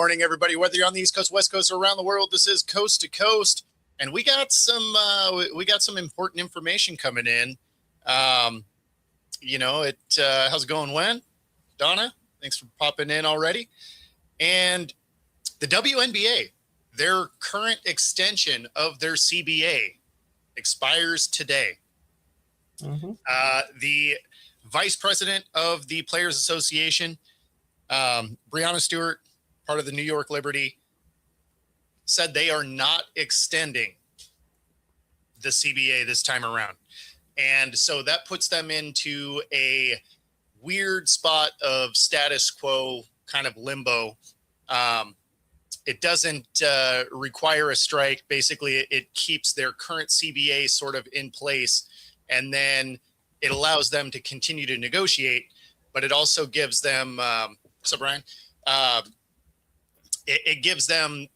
morning, everybody. Whether you're on the East Coast, West Coast, or around the world, this is Coast to Coast, and we got some important information coming in. How's it going, Wen? Donna, thanks for popping in already. And the WNBA, their current extension of their CBA expires today. Mm-hmm. The vice president of the Players Association, Breonna Stewart, part of the New York Liberty, said they are not extending the CBA this time around. And so that puts them into a weird spot of status quo kind of limbo. It doesn't require a strike. Basically, it keeps their current CBA sort of in place, and then it allows them to continue to negotiate, but it also gives them, Brian? It gives them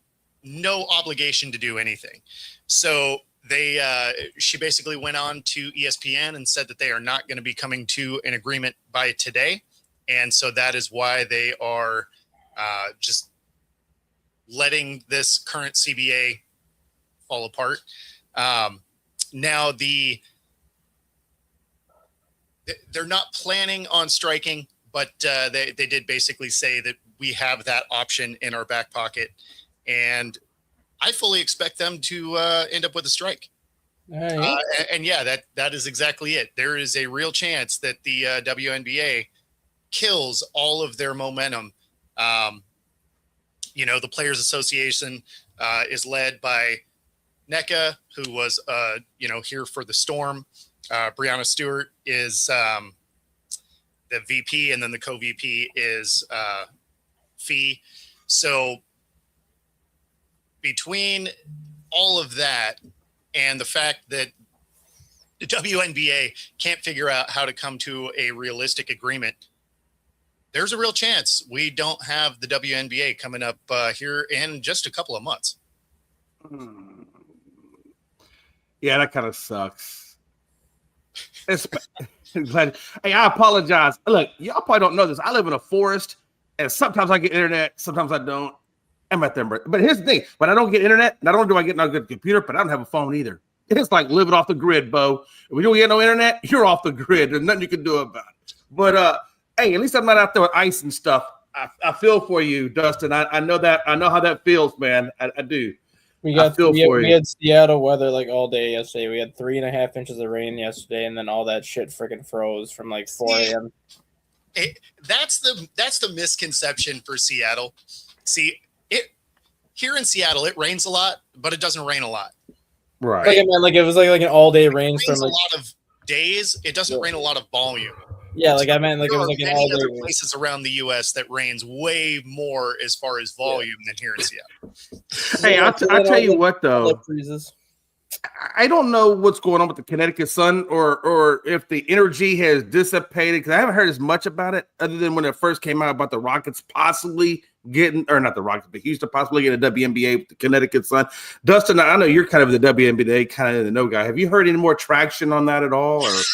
no obligation to do anything. So she basically went on to ESPN and said that they are not going to be coming to an agreement by today. And so that is why they are just letting this current CBA fall apart. Now they're not planning on striking, but they did basically say that we have that option in our back pocket. And I fully expect them to end up with a strike. And that is exactly it. There is a real chance that the WNBA kills all of their momentum. The Players Association is led by NECA, who was, here for the Storm. Breonna Stewart is the VP, and then the co-VP is Fee. So between all of that and the fact that the WNBA can't figure out how to come to a realistic agreement, there's a real chance we don't have the WNBA coming up here in just a couple of months. Yeah, that kind of sucks. Hey, I apologize. Look, y'all probably don't know this. I live in a forest, and sometimes I get internet, sometimes I don't. I'm at them, but here's the thing: when I don't get internet, not only do I get no good computer, but I don't have a phone either. It's like living off the grid, Bo. If we don't get no internet, you're off the grid. There's nothing you can do about it. But hey, at least I'm not out there with ice and stuff. I feel for you, Dustin. I know that. I know how that feels, man. I do. We had Seattle weather like all day yesterday. We had 3.5 inches of rain yesterday, and then all that shit freaking froze from like 4 a.m. That's the misconception for Seattle. See, here in Seattle, it rains a lot, but it doesn't rain a lot. Right. It was like an all day rain. It rains a lot of days. It doesn't rain a lot of volume. Yeah, it was like an all day. There are many other places around the U.S. that rains way more as far as volume than here in Seattle. Hey, I'll tell you what though. I don't know what's going on with the Connecticut sun, or if the energy has dissipated, because I haven't heard as much about it other than when it first came out about the Rockets possibly getting, or not the Rockets, but Houston possibly getting a WNBA with the Connecticut sun. Dustin, I know you're kind of the WNBA kind of the no guy. Have you heard any more traction on that at all, or has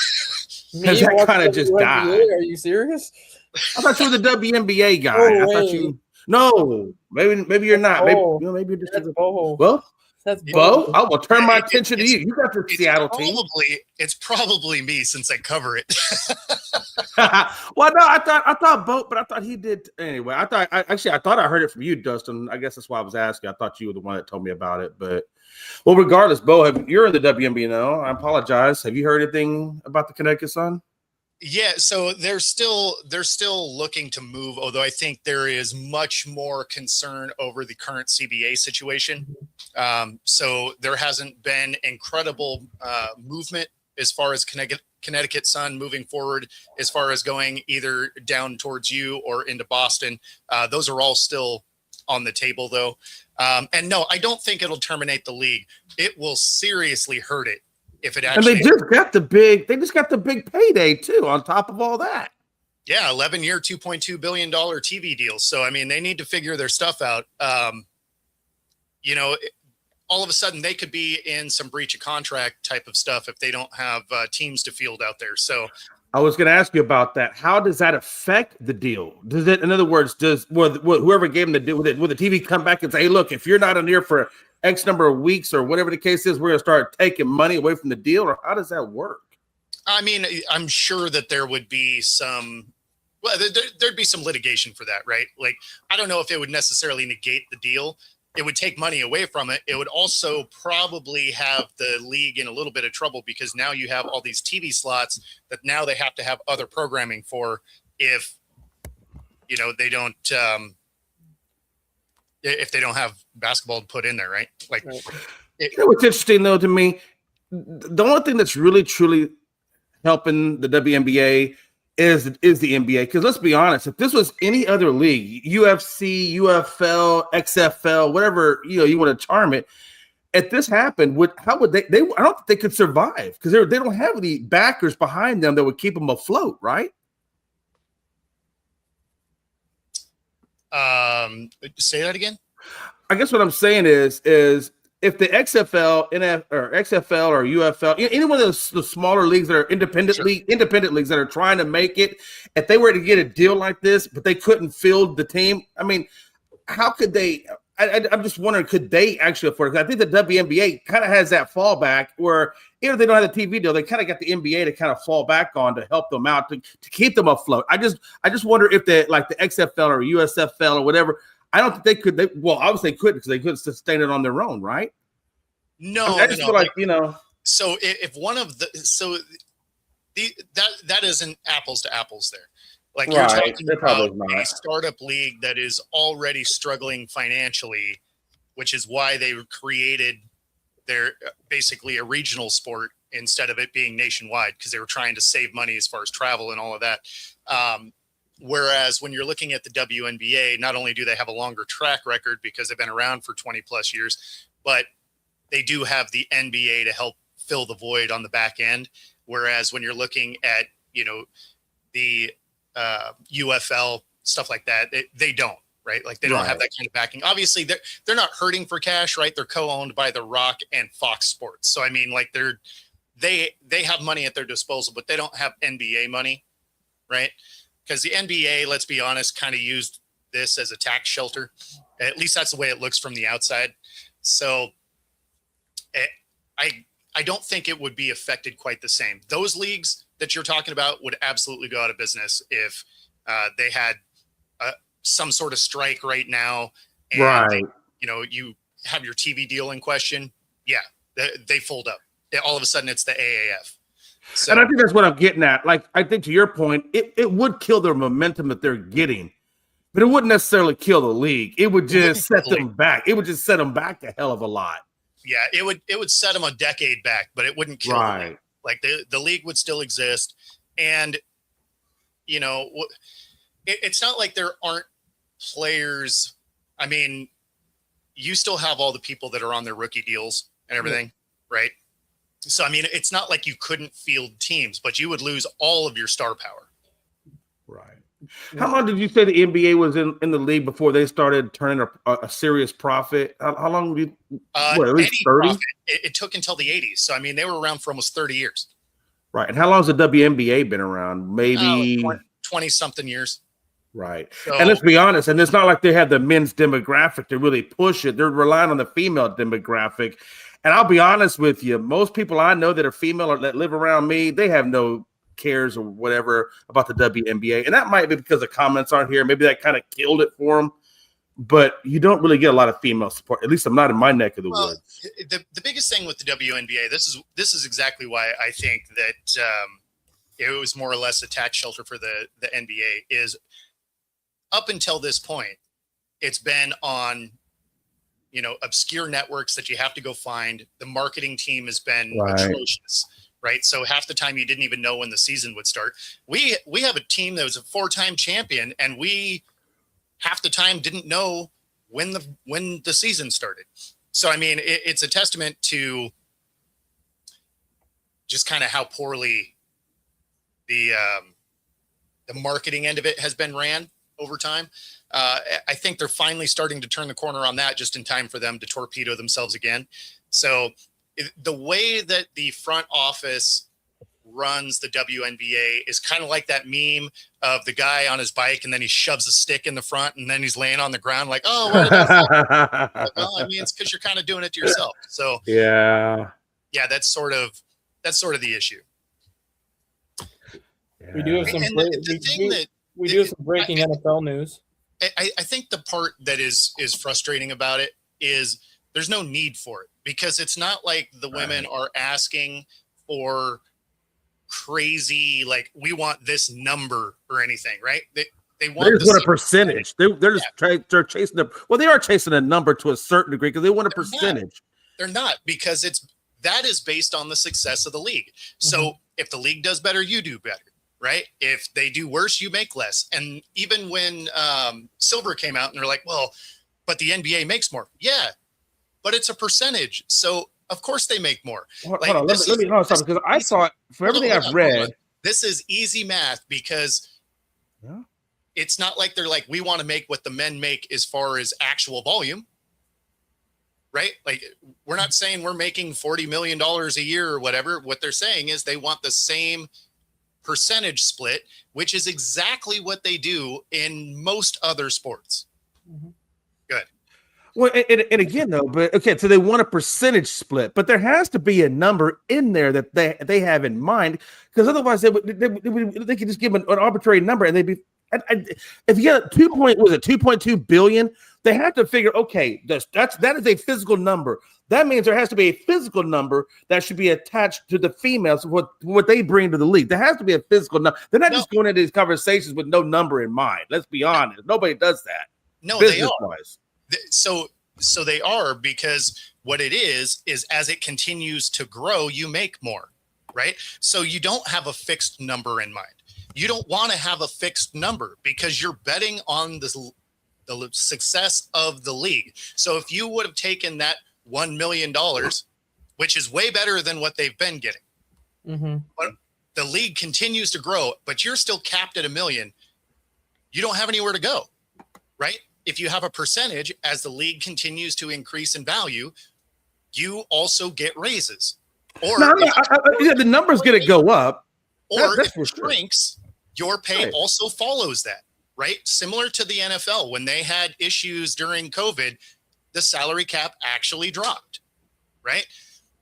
that kind of just died? Are you serious? I thought you were the WNBA guy. I thought you. No, maybe you're not. Maybe you're just well. That's Bo, I will turn my attention to you. You got the Seattle team. It's probably me since I cover it. Well, no, I thought Bo, but I thought he did anyway. I thought I heard it from you, Dustin. I guess that's why I was asking. I thought you were the one that told me about it. But well, regardless, Bo, you're in the WNBA now. I apologize. Have you heard anything about the Connecticut Sun? Yeah, so they're still looking to move, although I think there is much more concern over the current CBA situation. So there hasn't been incredible movement as far as Connecticut Sun moving forward, as far as going either down towards you or into Boston. Those are all still on the table, though. And no, I don't think it'll terminate the league. It will seriously hurt it. If it actually, and they just got the big payday too on top of all that. Yeah, 11-year, $2.2 billion TV deal. So I mean, they need to figure their stuff out. All of a sudden they could be in some breach of contract type of stuff if they don't have teams to field out there. So I was going to ask you about that. How does that affect the deal? Does it, in other words, will whoever gave them the deal, will the TV come back and say, hey, look, if you're not in here for X number of weeks or whatever the case is, we're going to start taking money away from the deal? Or how does that work? I mean, I'm sure that there would be some, well, there'd be some litigation for that, right? Like, I don't know if it would necessarily negate the deal. It would take money away from it. It would also probably have the league in a little bit of trouble because now you have all these TV slots that now they have to have other programming for if, you know, they don't, if they don't have basketball to put in there, right? Like, Right. You know what's interesting though to me? The only thing that's really truly helping the WNBA is the NBA. Because let's be honest, if this was any other league, UFC, UFL, XFL, whatever you want to term it, if this happened, how would they? I don't think they could survive because they don't have any backers behind them that would keep them afloat, right? Say that again. I guess what I'm saying is if the XFL, or XFL or UFL, any one of the smaller leagues that are independent leagues that are trying to make it, if they were to get a deal like this, but they couldn't field the team, I mean, how could they? I'm just wondering, could they actually afford it? I think the WNBA kind of has that fallback where even if they don't have the TV deal, they kind of got the NBA to kind of fall back on to help them out to keep them afloat. I just wonder if the XFL or USFL or whatever. I don't think they could. Well, obviously they couldn't because they couldn't sustain it on their own, right? No, I just feel like So if one of that isn't apples to apples there. Like you're talking about a startup league that is already struggling financially, which is why they created their basically a regional sport instead of it being nationwide because they were trying to save money as far as travel and all of that. Whereas when you're looking at the WNBA, not only do they have a longer track record because they've been around for 20 plus years, but they do have the NBA to help fill the void on the back end. Whereas when you're looking at, the UFL, stuff like that, they don't, right? Like they don't have that kind of backing. Obviously they're not hurting for cash, right? They're co-owned by The Rock and Fox Sports. So, I mean, like they have money at their disposal, but they don't have NBA money, right? Because the NBA, let's be honest, kind of used this as a tax shelter. At least that's the way it looks from the outside. So I don't think it would be affected quite the same. Those leagues that you're talking about would absolutely go out of business if they had some sort of strike right now. And you have your TV deal in question. Yeah, they fold up. All of a sudden, it's the AAF. So, and I think that's what I'm getting at. Like, I think to your point, it would kill their momentum that they're getting, but it wouldn't necessarily kill the league. It would just set them back. It would just set them back a hell of a lot. Yeah, it would set them a decade back, but it wouldn't kill them. Like the league would still exist. And, it's not like there aren't players. I mean, you still have all the people that are on their rookie deals and everything, right? So, I mean, it's not like you couldn't field teams, but you would lose all of your star power. Right. How long did you say the NBA was in the league before they started turning a serious profit? How long did you? At least 30? It took until the 80s. So, I mean, they were around for almost 30 years. Right. And how long has the WNBA been around? Maybe 20-something years. Right. So, and let's be honest, and it's not like they have the men's demographic to really push it. They're relying on the female demographic. And I'll be honest with you, most people I know that are female or that live around me, they have no cares or whatever about the WNBA. And that might be because the comments aren't here. Maybe that kind of killed it for them. But you don't really get a lot of female support. At least I'm not in my neck of the woods. The biggest thing with the WNBA, this is exactly why I think that it was more or less a tax shelter for the NBA, is up until this point, it's been on obscure networks that you have to go find. The marketing team has been atrocious, right? So half the time you didn't even know when the season would start. We have a team that was a 4-time champion, and we half the time didn't know when the season started. So, I mean, it's a testament to just kind of how poorly the marketing end of it has been ran over time. I think they're finally starting to turn the corner on that just in time for them to torpedo themselves again. So the way that the front office runs the WNBA is kind of like that meme of the guy on his bike and then he shoves a stick in the front and then he's laying on the ground like, oh, why did I fall? Well, I mean, it's because you're kind of doing it to yourself. So yeah, that's sort of the issue. We do have some. We do have some breaking NFL news. I think the part that is frustrating about it is there's no need for it, because it's not like the women are asking for crazy, like, we want this number or anything, right? They just want a percentage. They're chasing they are chasing a number to a certain degree because they want a percentage. They're not, because that is based on the success of the league. So if the league does better, you do better, right? If they do worse, you make less. And even when Silver came out and they're like, well, but the NBA makes more. Yeah, but it's a percentage. So of course they make more. Hold on, let me because I thought, for everything I've read, this is easy math, because it's not like they're like, we want to make what the men make as far as actual volume, right? Like, we're not saying we're making $40 million a year or whatever. What they're saying is they want the same percentage split, which is exactly what they do in most other sports. Good. Well, and again, though, but okay, so they want a percentage split, but there has to be a number in there that they have in mind, because otherwise they could just give an arbitrary number and they'd be. If you get 2.2 billion, they have to figure, okay, that is a physical number. That means there has to be a physical number that should be attached to the females, what they bring to the league. There has to be a physical number. They're not just going into these conversations with no number in mind. Let's be honest. Nobody does that. No, they are. So they are, because what it is as it continues to grow, you make more, right? So you don't have a fixed number in mind. You don't want to have a fixed number, because you're betting on the success of the league. So if you would have taken that $1 million, which is way better than what they've been getting, but the league continues to grow, but you're still capped at $1 million, you don't have anywhere to go, right? If you have a percentage, as the league continues to increase in value, you also get raises. Or the numbers going to go up. Or if it shrinks, your pay also follows that, right? Similar to the NFL, when they had issues during COVID, the salary cap actually dropped, right?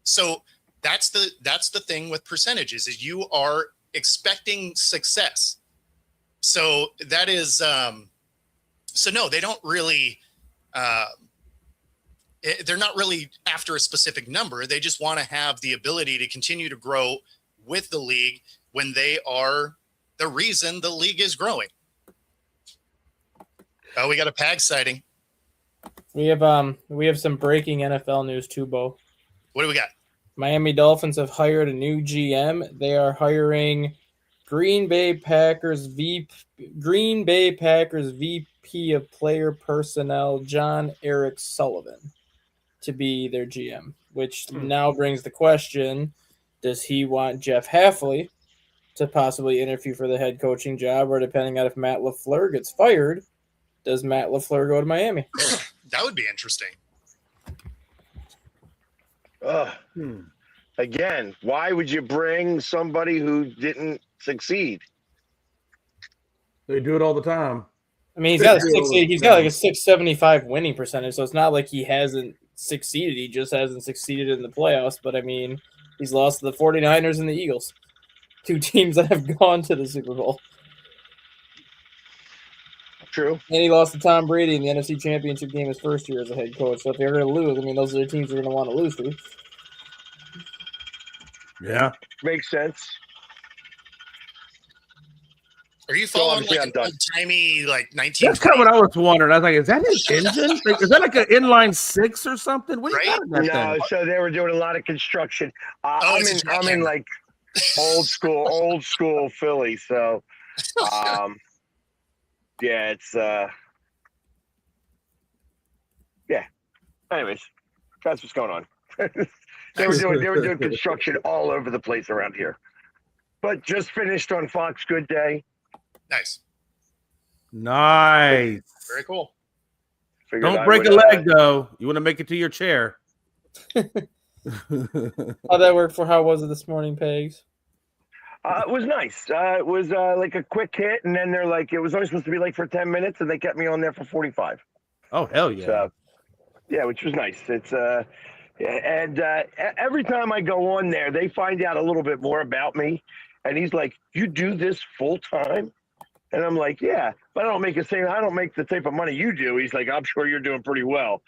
So that's the thing with percentages, is you are expecting success. So that is, so no, they don't really, they're not really after a specific number. They just want to have the ability to continue to grow with the league when they are the reason the league is growing. Oh, we got a PAG sighting. We have some breaking NFL news too, Bo. What do we got? Miami Dolphins have hired a new GM. They are hiring Green Bay Packers VP of Player Personnel, John Eric Sullivan, to be their GM, which now brings the question, does he want Jeff Hafley to possibly interview for the head coaching job, or depending on if Matt LaFleur gets fired, does Matt LaFleur go to Miami? That would be interesting. Again, why would you bring somebody who didn't succeed? They do it all the time. I mean, he's got like a 675 winning percentage, so it's not like he hasn't succeeded. He just hasn't succeeded in the playoffs. But I mean, he's lost to the 49ers and the Eagles, two teams that have gone to the Super Bowl. True. And he lost to Tom Brady in the NFC Championship game his first year as a head coach. So if they're going to lose, I mean, those are the teams you're going to want to lose to. Yeah. Makes sense. Are you following like an old-timey, like 19? That's kind of what I was wondering. I was like, is that an engine? Is that like an inline six or something? What right? No, so they were doing a lot of construction. I'm in like old school Philly. So, yeah, it's yeah. Anyways, that's what's going on. They were doing construction all over the place around here, but just finished on Fox. Good day. Nice. Very cool. Don't break a leg, though. You want to make it to your chair. How'd that work for? How was it this morning, Pegs? It was nice. It was like a quick hit, and then they're like, it was only supposed to be like for 10 minutes, and they kept me on there for 45. Oh hell yeah! So, yeah, which was nice. It's and every time I go on there, they find out a little bit more about me. And he's like, "You do this full time?" And I'm like, "Yeah, but I don't make the type of money you do." He's like, "I'm sure you're doing pretty well."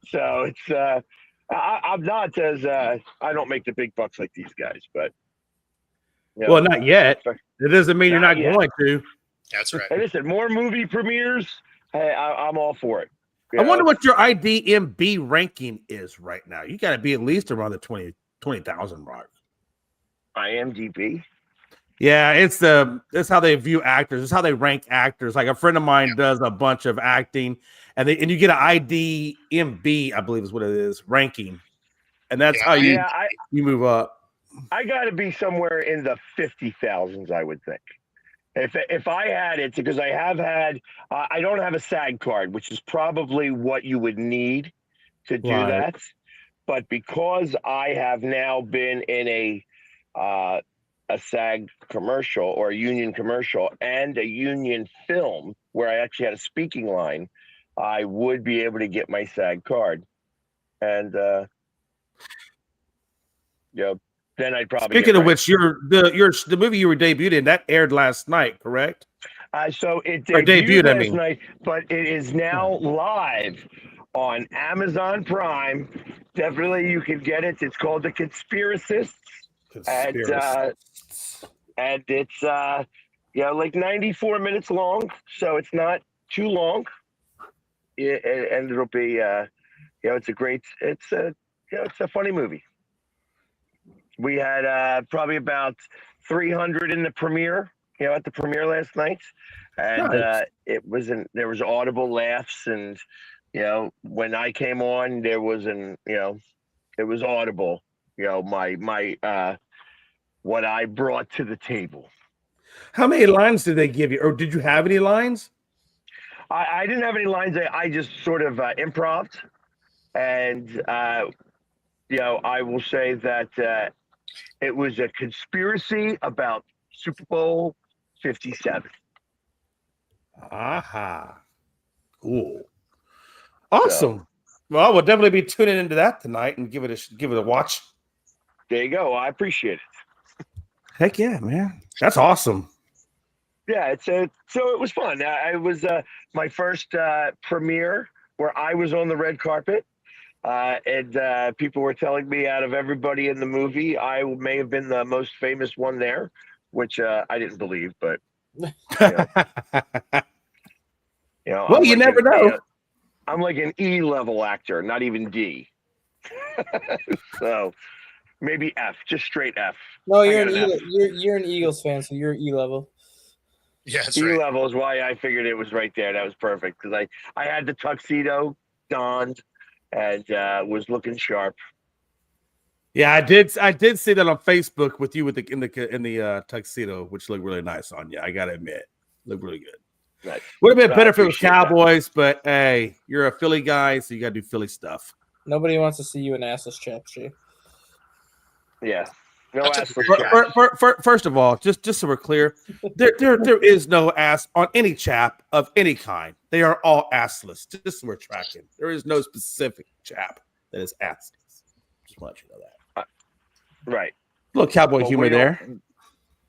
So it's I'm not as I don't make the big bucks like these guys, but you know, Well, not yet. It doesn't mean you're not yet. going to. That's right. Hey, listen, more movie premieres. Hey, I'm all for it. I wonder what your IDMB ranking is right now. You got to be at least around the 20,000 mark. IMDb. Yeah, that's how they view actors. It's how they rank actors. Like a friend of mine does a bunch of acting, and you get an IDMB, I believe is what it is, ranking, and that's how you move up. I got to be somewhere in the 50,000s, I would think. If I had it, because I have had, I don't have a SAG card, which is probably what you would need to do that. But because I have now been in a SAG commercial or a union commercial and a union film where I actually had a speaking line, I would be able to get my SAG card. And, then I'd probably. Speaking of which, the movie you were debuted in that aired last night, correct? So it debuted last night, but it is now live on Amazon Prime. Definitely, you can get it. It's called The Conspiracists, and it's like 94 minutes long, so it's not too long. And it'll be it's a funny movie. We had probably about 300 in the premiere, at the premiere last night, and there was audible laughs, and when I came on, there was it was audible. My what I brought to the table. How many lines did they give you, or did you have any lines? I didn't have any lines. I just sort of improv'd, and I will say that. It was a conspiracy about Super Bowl 57. Aha. Cool. Awesome. Well, I will definitely be tuning into that tonight and give it a watch. There you go. I appreciate it. Heck yeah, man. That's awesome. Yeah, so it was fun. It was my first premiere where I was on the red carpet. And people were telling me out of everybody in the movie, I may have been the most famous one there, which I didn't believe, but well, you like never know. I'm like an E level actor, not even D. So maybe F, just straight F. No, you're an Eagles fan, so you're E level. Yeah, that's E right. level is why I figured it was right there. That was perfect because I had the tuxedo donned. And was looking sharp. Yeah, I did see that on Facebook with you in the tuxedo, which looked really nice on you. I gotta admit, looked really good. Right. Would have been better if it was Cowboys, but hey, you're a Philly guy, so you gotta do Philly stuff. Nobody wants to see you in assless chaps, Jay. Yeah. No ass First of all, just so we're clear, there is no ass on any chap of any kind. They are all assless. Just so we're tracking. There is no specific chap that is assless. Just want you to know that. Right. A little cowboy humor there.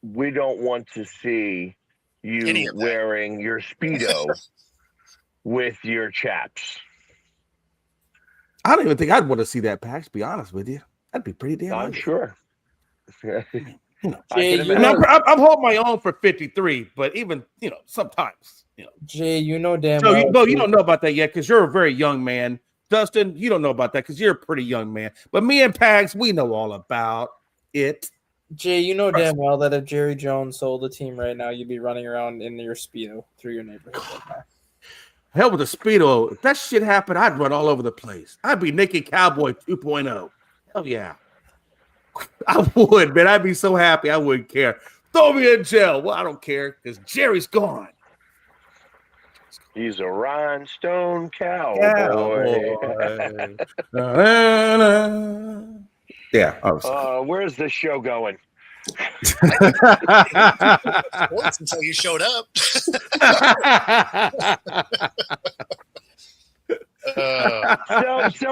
We don't want to see you wearing your Speedo with your chaps. I don't even think I'd want to see that, Pax, to be honest with you. That'd be pretty damn I'm sure. Jay, I'm holding my own for 53, but even sometimes Jay, damn so well. you don't know about that yet because you're a very young man. Dustin, you don't know about that because you're a pretty young man. But me and Pags, we know all about it. Jay, damn well that if Jerry Jones sold the team right now, you'd be running around in your Speedo through your neighborhood right now. Hell with the Speedo. If that shit happened, I'd run all over the place. I'd be Naked Cowboy 2.0. Hell yeah. I would, man. I'd be so happy. I wouldn't care. Throw me in jail. Well, I don't care because Jerry's gone. He's a rhinestone cowboy. Yeah. Where's the show going? Sports until you showed up. So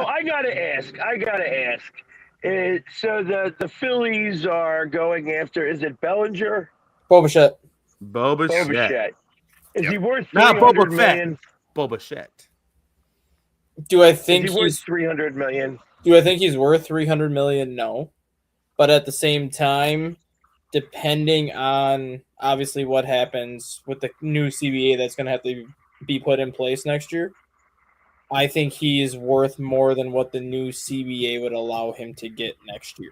I gotta ask. So the Phillies are going after, is it Bellinger? Boba Boba Fett. Fett. Is Yep. he worth Not 300 Boba Fett. million? Boba Fett. Do I Is think he worth 300 million? Do I think he's worth 300 million? No. But at the same time, depending on obviously what happens with the new CBA that's going to have to be put in place next year, I think he is worth more than what the new CBA would allow him to get next year.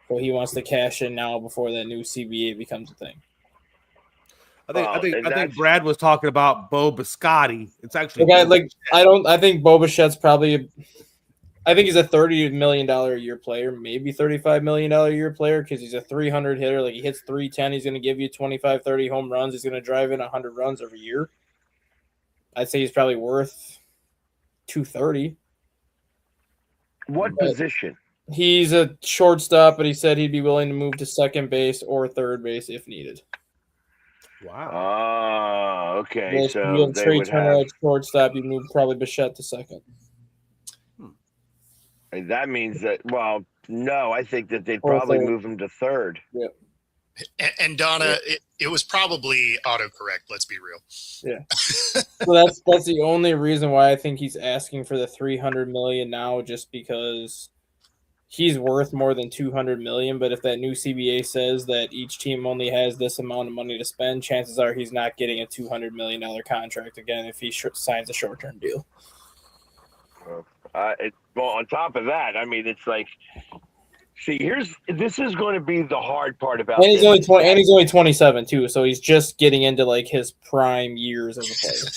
So he wants to cash in now before that new CBA becomes a thing. I think Brad was talking about Bo Biscotti. It's actually I think Boba Fett's probably. I think he's a $30 million a year player, maybe $35 million a year player, because he's a 300 hitter. Like, he hits 310. He's going to give you 25, 30 home runs. He's going to drive in 100 runs every year. I'd say he's probably worth 230. What position? He's a shortstop, but he said he'd be willing to move to second base or third base if needed. wow. Oh, okay. If So you have they Trey would Turner have. at shortstop, you move probably Bichette to second. That means that. Well, no, I think that they'd Or probably third. move him to third. And Donna, it was probably autocorrect. Let's be real. Yeah. So that's the only reason why I think he's asking for the 300 million now, just because he's worth more than 200 million. But if that new CBA says that each team only has this amount of money to spend, chances are he's not getting a $200 million contract again if he signs a short-term deal. Well, on top of that, I mean, it's like, see, this is going to be the hard part about. And he's only 20, and he's only 27 too, so he's just getting into like his prime years as a player.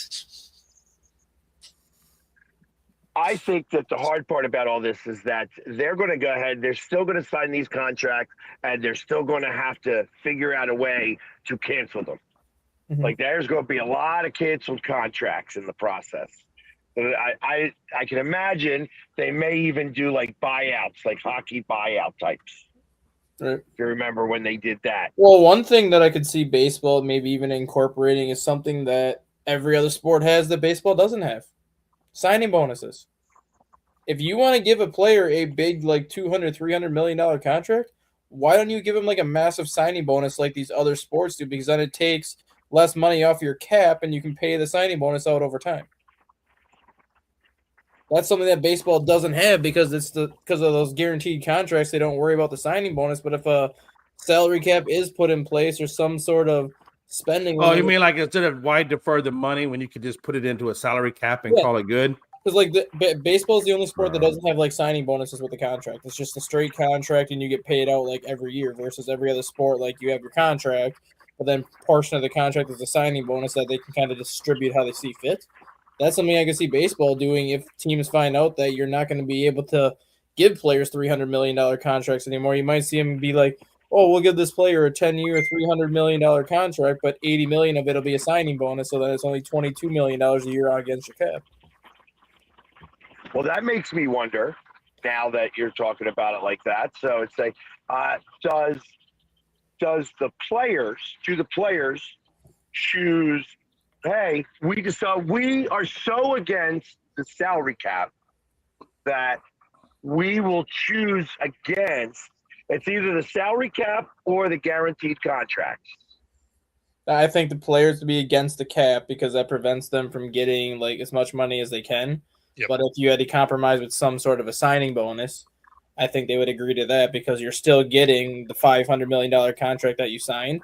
I think that the hard part about all this is that they're going to go ahead. They're still going to sign these contracts, and they're still going to have to figure out a way to cancel them. Mhm. Like, there's going to be a lot of canceled contracts in the process. I can imagine they may even do like buyouts, like hockey buyout types. Right. If you remember when they did that. Well, one thing that I could see baseball maybe even incorporating is something that every other sport has that baseball doesn't have. Signing bonuses. If you want to give a player a big like $200, $300 million contract, why don't you give him like a massive signing bonus like these other sports do? Because then it takes less money off your cap and you can pay the signing bonus out over time. That's something that baseball doesn't have because because of those guaranteed contracts. They don't worry about the signing bonus. But if a salary cap is put in place or some sort of spending, Oh, you mean like instead of why defer the money when you could just put it into a salary cap and call it good? Because like baseball is the only sport that doesn't have like signing bonuses with the contract. It's just a straight contract and you get paid out like every year. Versus every other sport, like you have your contract, but then portion of the contract is a signing bonus that they can kind of distribute how they see fit. That's something I can see baseball doing if teams find out that you're not going to be able to give players $300 million contracts anymore. You might see them be like, oh, we'll give this player a 10-year, $300 million contract, but $80 million of it will be a signing bonus, so then it's only $22 million a year against your cap. Well, that makes me wonder now that you're talking about it like that. So it's like, do the players choose, hey, we are so against the salary cap that we will choose against, it's either the salary cap or the guaranteed contracts. I think the players to be against the cap because that prevents them from getting like as much money as they can. Yep. But if you had to compromise with some sort of a signing bonus, I think they would agree to that because you're still getting the $500 million contract that you signed,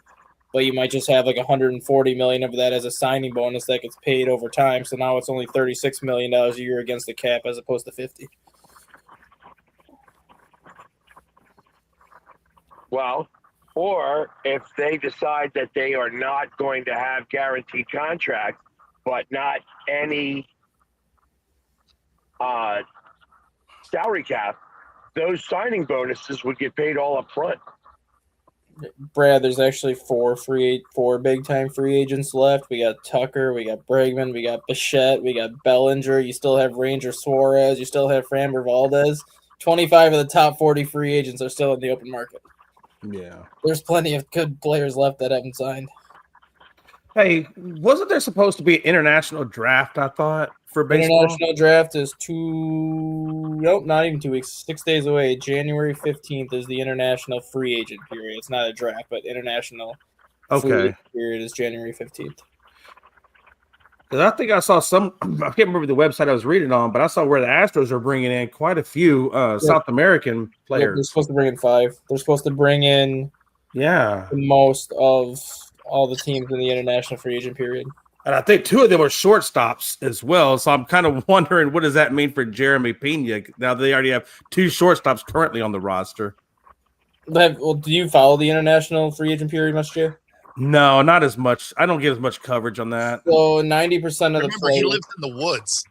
but you might just have like $140 million of that as a signing bonus that gets paid over time. So now it's only $36 million a year against the cap as opposed to 50. Well, or if they decide that they are not going to have guaranteed contracts, but not any salary cap, those signing bonuses would get paid all up front. Brad, there's actually four big-time free agents left. We got Tucker, we got Bregman, we got Bichette, we got Bellinger. You still have Ranger Suarez. You still have Framber Valdez. 25 of the top 40 free agents are still in the open market. Yeah. There's plenty of good players left that haven't signed. Hey, wasn't there supposed to be an international draft, I thought, for baseball? International draft is not even 2 weeks, 6 days away. January 15th is the international free agent period. It's not a draft, but international free Okay. agent period is January 15th. Because I think I saw some, I can't remember the website I was reading on, but I saw where the Astros are bringing in quite a few South American Yep, players. they're supposed to bring in 5. They're supposed to bring in Yeah. the most of all the teams in the international free agent period. And I think 2 of them are shortstops as well. So I'm kind of wondering, what does that mean for Jeremy Pena? Now they already have 2 shortstops currently on the roster. Well, do you follow the international free agent period much, Jay? No, not as much. I don't get as much coverage on that. So 90% of the Remember, players. he lives in the woods.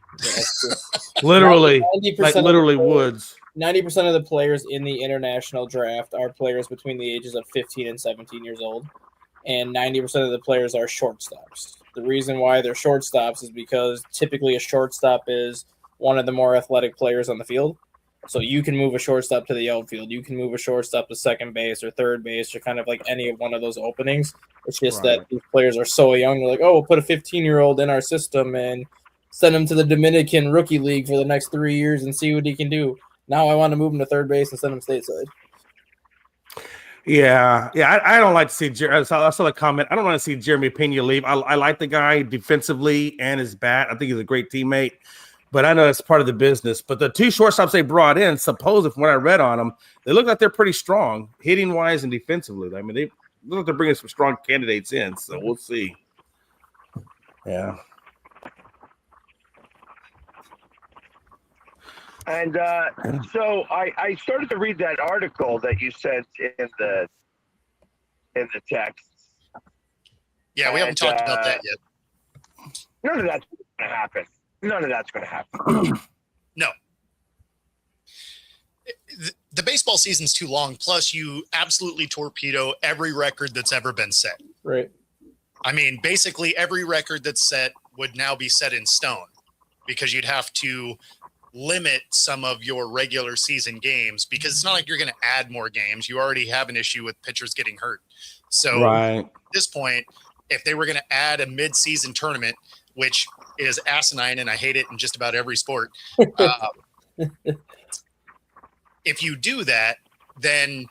Literally, 90% like of the literally players- woods. 90% of the players in the international draft are players between the ages of 15 and 17 years old, and 90% of the players are shortstops. The reason why they're shortstops is because typically a shortstop is one of the more athletic players on the field. So you can move a shortstop to the outfield. You can move a shortstop to second base or third base or kind of like any of one of those openings. It's just Right. that these players are so young. They're like, oh, we'll put a 15-year-old in our system and send him to the Dominican Rookie League for the next 3 years and see what he can do. Now I want to move him to third base and send him stateside. Yeah. I don't like to see. I saw the comment. I don't want to see Jeremy Pena leave. I like the guy defensively and his bat. I think he's a great teammate. But I know that's part of the business. But the 2 shortstops they brought in, supposedly from what I read on them, they look like they're pretty strong, hitting wise and defensively. I mean, they look like they're bringing some strong candidates in. So we'll see. Yeah. And so I started to read that article that you sent in the text. Yeah, we haven't talked about that yet. None of that's going to happen. None of that's going to happen. No. The baseball season's too long. Plus, you absolutely torpedo every record that's ever been set. Right. I mean, basically every record that's set would now be set in stone because you'd have to limit some of your regular season games because it's not like you're going to add more games. You already have an issue with pitchers getting hurt. So at this point, if they were going to add a mid-season tournament, which is asinine and I hate it in just about every sport, if you do that, then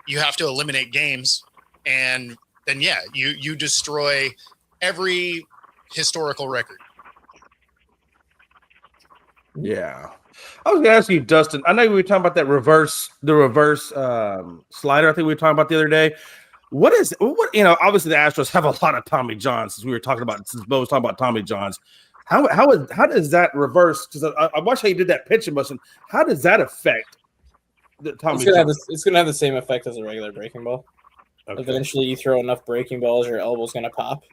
you have to eliminate games, and then you destroy every historical record. Yeah. I was going to ask you, Dustin. I know we were talking about the reverse slider. I think we were talking about the other day. What obviously the Astros have a lot of Tommy Johns since Bo was talking about Tommy Johns. How does that reverse? Because I watched how you did that pitching motion. How does that affect the Tommy Johns? It's gonna have the same effect as a regular breaking ball. Okay. Eventually, you throw enough breaking balls, your elbow's gonna pop.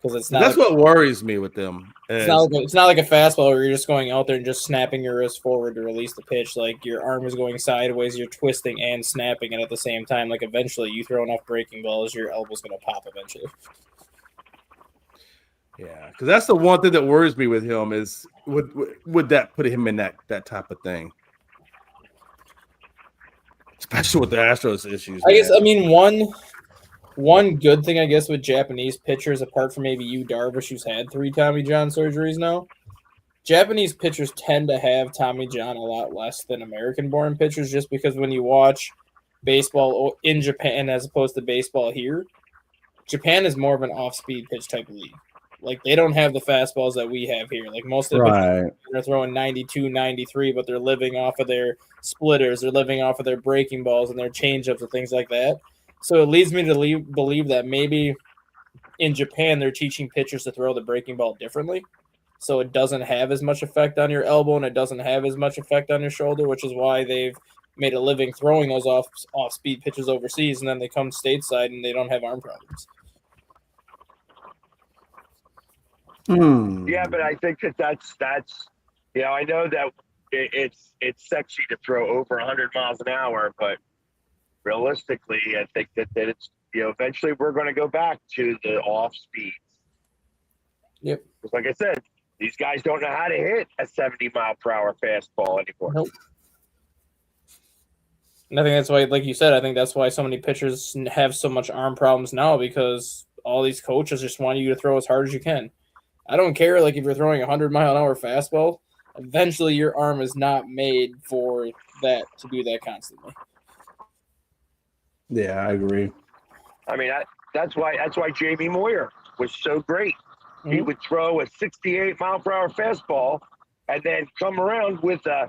Because it's not. That's what worries me with them. It's not like a fastball where you're just going out there and just snapping your wrist forward to release the pitch. Like your arm is going sideways, you're twisting and snapping it at the same time. Like eventually, you throw enough breaking balls, your elbow's gonna pop eventually. Yeah, because that's the one thing that worries me with him is would that put him in that type of thing, especially with the Astros issues. I guess one good thing I guess with Japanese pitchers, apart from maybe you, Darvish, who's had 3 Tommy John surgeries now, Japanese pitchers tend to have Tommy John a lot less than American-born pitchers, just because when you watch baseball in Japan as opposed to baseball here, Japan is more of an off-speed pitch type of league. Like, they don't have the fastballs that we have here. Like, most of the pitchers are throwing 92, 93, but they're living off of their splitters. They're living off of their breaking balls and their changeups and things like that. So it leads me to believe that maybe in Japan they're teaching pitchers to throw the breaking ball differently. So it doesn't have as much effect on your elbow and it doesn't have as much effect on your shoulder, which is why they've made a living throwing those off-speed pitches overseas, and then they come stateside and they don't have arm problems. Yeah, but I think that's I know that it's sexy to throw over 100 miles an hour, but realistically, I think that it's eventually we're going to go back to the off speeds. Yep. Because like I said, these guys don't know how to hit a 70-mile-per-hour fastball anymore. Nope. And I think that's why, like you said, I think that's why so many pitchers have so much arm problems now because all these coaches just want you to throw as hard as you can. I don't care, like, if you're throwing a 100-mile-an-hour fastball, eventually your arm is not made for that to do that constantly. Yeah, I agree. I mean, that's why Jamie Moyer was so great. He would throw a 68-mile-per-hour fastball and then come around with a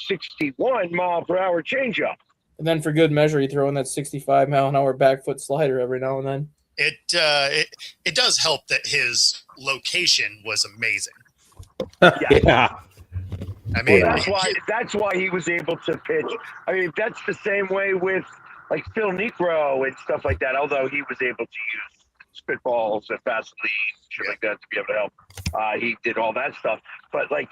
61-mile-per-hour changeup. And then for good measure, you throw in that 65-mile-an-hour back foot slider every now and then. It does help that his location was amazing. Yeah. I mean, that's why he was able to pitch. I mean, that's the same way with like Phil Niekro and stuff like that. Although he was able to use spitballs and Vaseline, shit like that, to be able to help. He did all that stuff, but like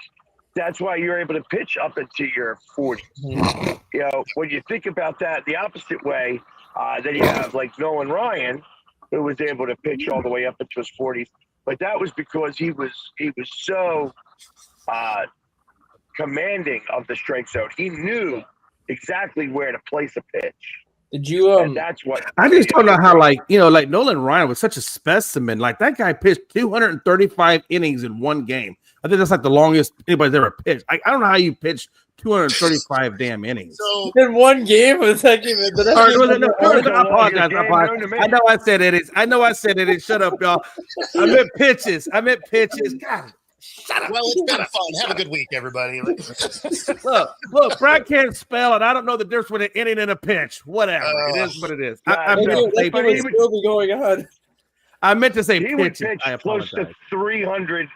that's why you're able to pitch up into your 40s. You know, when you think about that the opposite way, then you have like Nolan Ryan, who was able to pitch all the way up into his 40s. But that was because he was so commanding of the strike zone. He knew exactly where to place a pitch. Did you? And that's what I just don't know how, like Nolan Ryan was such a specimen. Like that guy pitched 235 innings in one game. I think that's like the longest anybody's ever pitched. I don't know how you pitched 235 damn innings. So in one game? Was that game? I apologize. I know I said it. Shut up, y'all. I meant pitches. God, shut up. well, it's been fun. Have a good week, everybody. Look, Brad can't spell, and I don't know the difference between an inning and a pitch. Whatever. It is what it is. I meant to say That would still be going on. I meant to say he would pitches. pitch I close apologize. to 300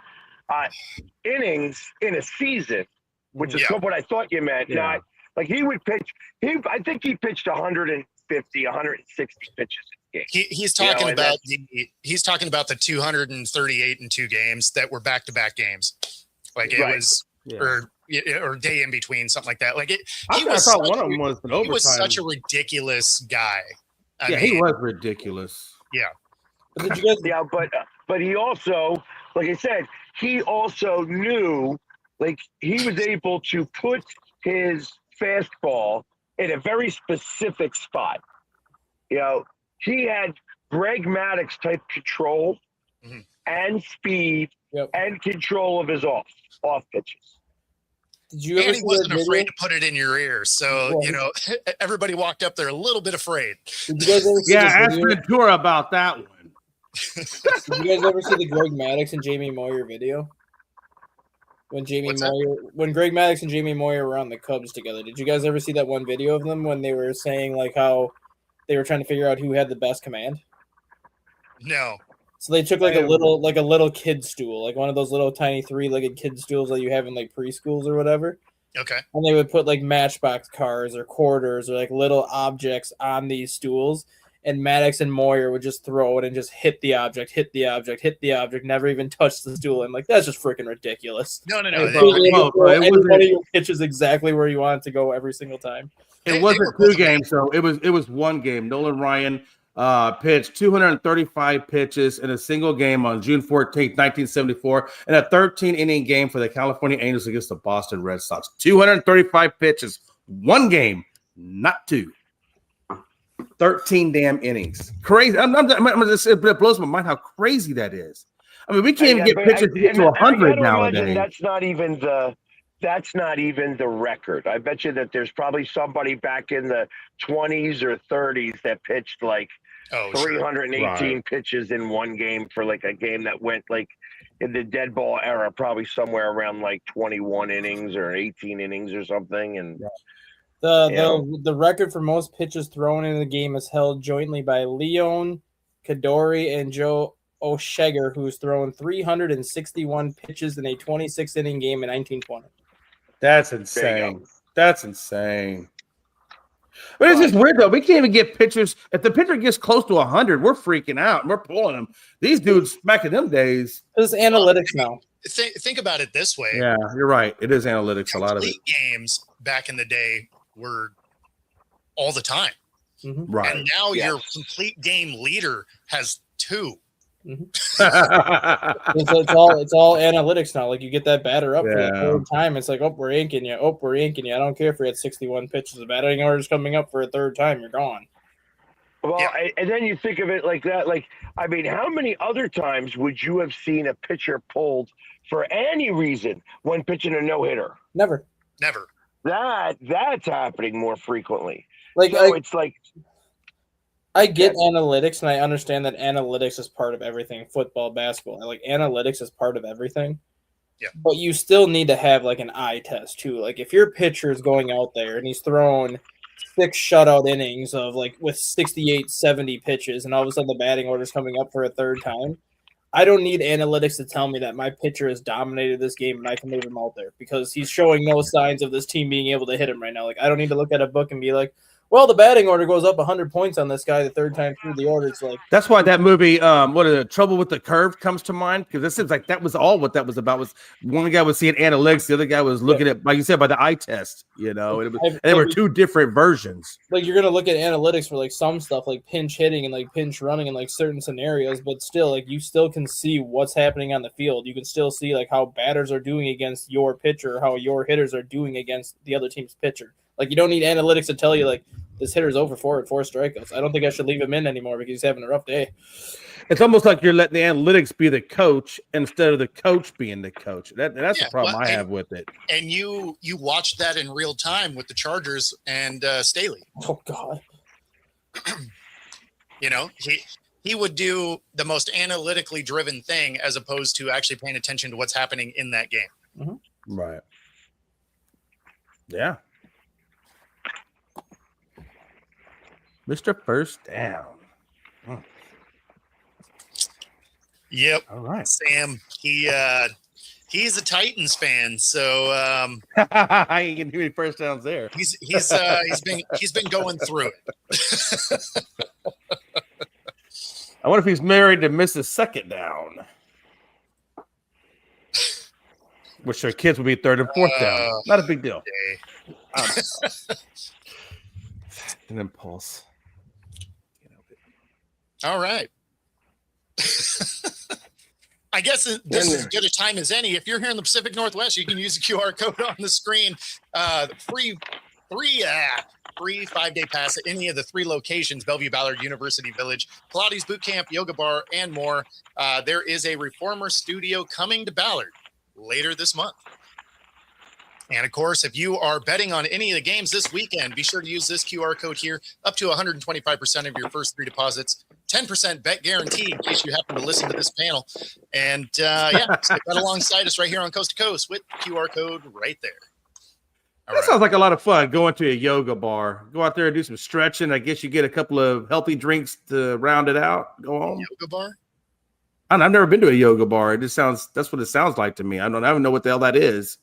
innings in a season, which is what I thought you meant. Yeah. Not like he would pitch. I think he pitched 150, 160 pitches in a game. He's talking about the 238 in 2 games that were back-to-back games. Like it was or day in between, something like that. Like it. I thought one of them was an overtime. He was such a ridiculous guy. I mean, he was ridiculous. Yeah. Did you guys? Yeah, but he also, like I said, he also knew, like he was able to put his fastball in a very specific spot. You know, he had Greg Maddux type control and speed and control of his off pitches. Did you ever And he see wasn't that afraid video? to put it in your ear. So, everybody walked up there a little bit afraid. Did you guys ever see Yeah, this ask video? Ventura about that one. Did you guys ever see the Greg Maddux and Jamie Moyer video? When Greg Maddux and Jamie Moyer were on the Cubs together, did you guys ever see that one video of them when they were saying like how they were trying to figure out who had the best command? No. So they took like a little kid stool, like one of those little tiny 3-legged kid stools that you have in like preschools or whatever. Okay. And they would put like matchbox cars or quarters or like little objects on these stools. And Maddox and Moyer would just throw it and just hit the object, never even touch the stool. I'm like, that's just freaking ridiculous. No. Everybody pitches exactly where you want it to go every single time. It wasn't 2 games, so it was 1 game. Nolan Ryan pitched 235 pitches in a single game on June 14th, 1974, in a 13-inning game for the California Angels against the Boston Red Sox. 235 pitches, 1 game, not 2. 13 damn innings. Crazy. It blows my mind how crazy that is. I mean, we can't even get pitchers to get to 100 nowadays. That's not even the record. I bet you that there's probably somebody back in the 20s or 30s that pitched like 318 pitches in 1 game for like a game that went like in the dead ball era, probably somewhere around like 21 innings or 18 innings or something. And the record for most pitches thrown in the game is held jointly by Leon Kadori and Joe O'Sheger, who's thrown 361 pitches in a 26-inning game in 1920. That's insane. That's insane. But it's just weird, though. We can't even get pitchers. If the pitcher gets close to 100, we're freaking out. We're pulling them. Ththese dudes back in them days. It's analytics now. Think about it this way. Yeah, you're right. It is analytics, a lot of it. Games back in the day were all the time. Mm-hmm. Right. And now your complete game leader has 2. It's all analytics now. Like you get that batter up for the Yeah. third time, it's like, oh, we're inking you. Oh, we're inking you. I don't care if you're at 61 pitches. The batting order's coming up for a third time. You're gone. Well, Yeah. and then you think of it like that. Like, I mean, how many other times would you have seen a pitcher pulled for any reason when pitching a no-hitter? Never. Never. That's happening more frequently. Like So it's like, I get analytics, and I understand that analytics is part of everything. Football, basketball, like analytics is part of everything. Yeah. But you still need to have like an eye test too. Like if your pitcher is going out there and he's throwing 6 shutout innings of like with 68, 70 pitches, and all of a sudden the batting order is coming up for a third time, I don't need analytics to tell me that my pitcher has dominated this game and I can move him out there because he's showing no signs of this team being able to hit him right now. Like I don't need to look at a book and be like, well, the batting order goes up 100 points on this guy the third time through the order. It's like That's why that movie, what is it, Trouble with the Curve, comes to mind, because it seems like that was all what that was about. Was one guy was seeing analytics, the other guy was looking at, like you said, by the eye test. You know, and there were two different versions. Like you're gonna look at analytics for like some stuff, like pinch hitting and like pinch running in like certain scenarios, but still, like you still can see what's happening on the field. You can still see like how batters are doing against your pitcher, how your hitters are doing against the other team's pitcher. Like you don't need analytics to tell you like this hitter's over 4 with 4 strikeouts. I don't think I should leave him in anymore because he's having a rough day. It's almost like you're letting the analytics be the coach instead of the coach being the coach. That's the problem I have with it. And you watched that in real time with the Chargers and Staley. Oh God. You know, he would do the most analytically driven thing as opposed to actually paying attention to what's happening in that game. Mm-hmm. Right. Yeah. Mr. First Down. Yep. All right. Sam, he's a Titans fan, so I ain't getting too many first downs there. he's been going through it. I wonder if he's married to Mrs. Second Down. Which their kids would be third and fourth down. Not a big deal. An impulse. All right. I guess this is as good a time as any. If you're here in the Pacific Northwest, you can use the QR code on the screen. Free 5-day pass at any of the 3 locations: Bellevue, Ballard, University Village, Pilates Boot Camp, Yoga Bar, and more. There is a Reformer studio coming to Ballard later this month. And of course, if you are betting on any of the games this weekend, be sure to use this QR code here. Up to 125% of your first 3 deposits, 10% bet guarantee in case you happen to listen to this panel. And stick that alongside us right here on Coast to Coast with QR code right there. All That sounds like a lot of fun. Going to a yoga bar, go out there and do some stretching. I guess you get a couple of healthy drinks to round it out. Go home. Yoga bar? I've never been to a yoga bar. That's what it sounds like to me. I don't know what the hell that is.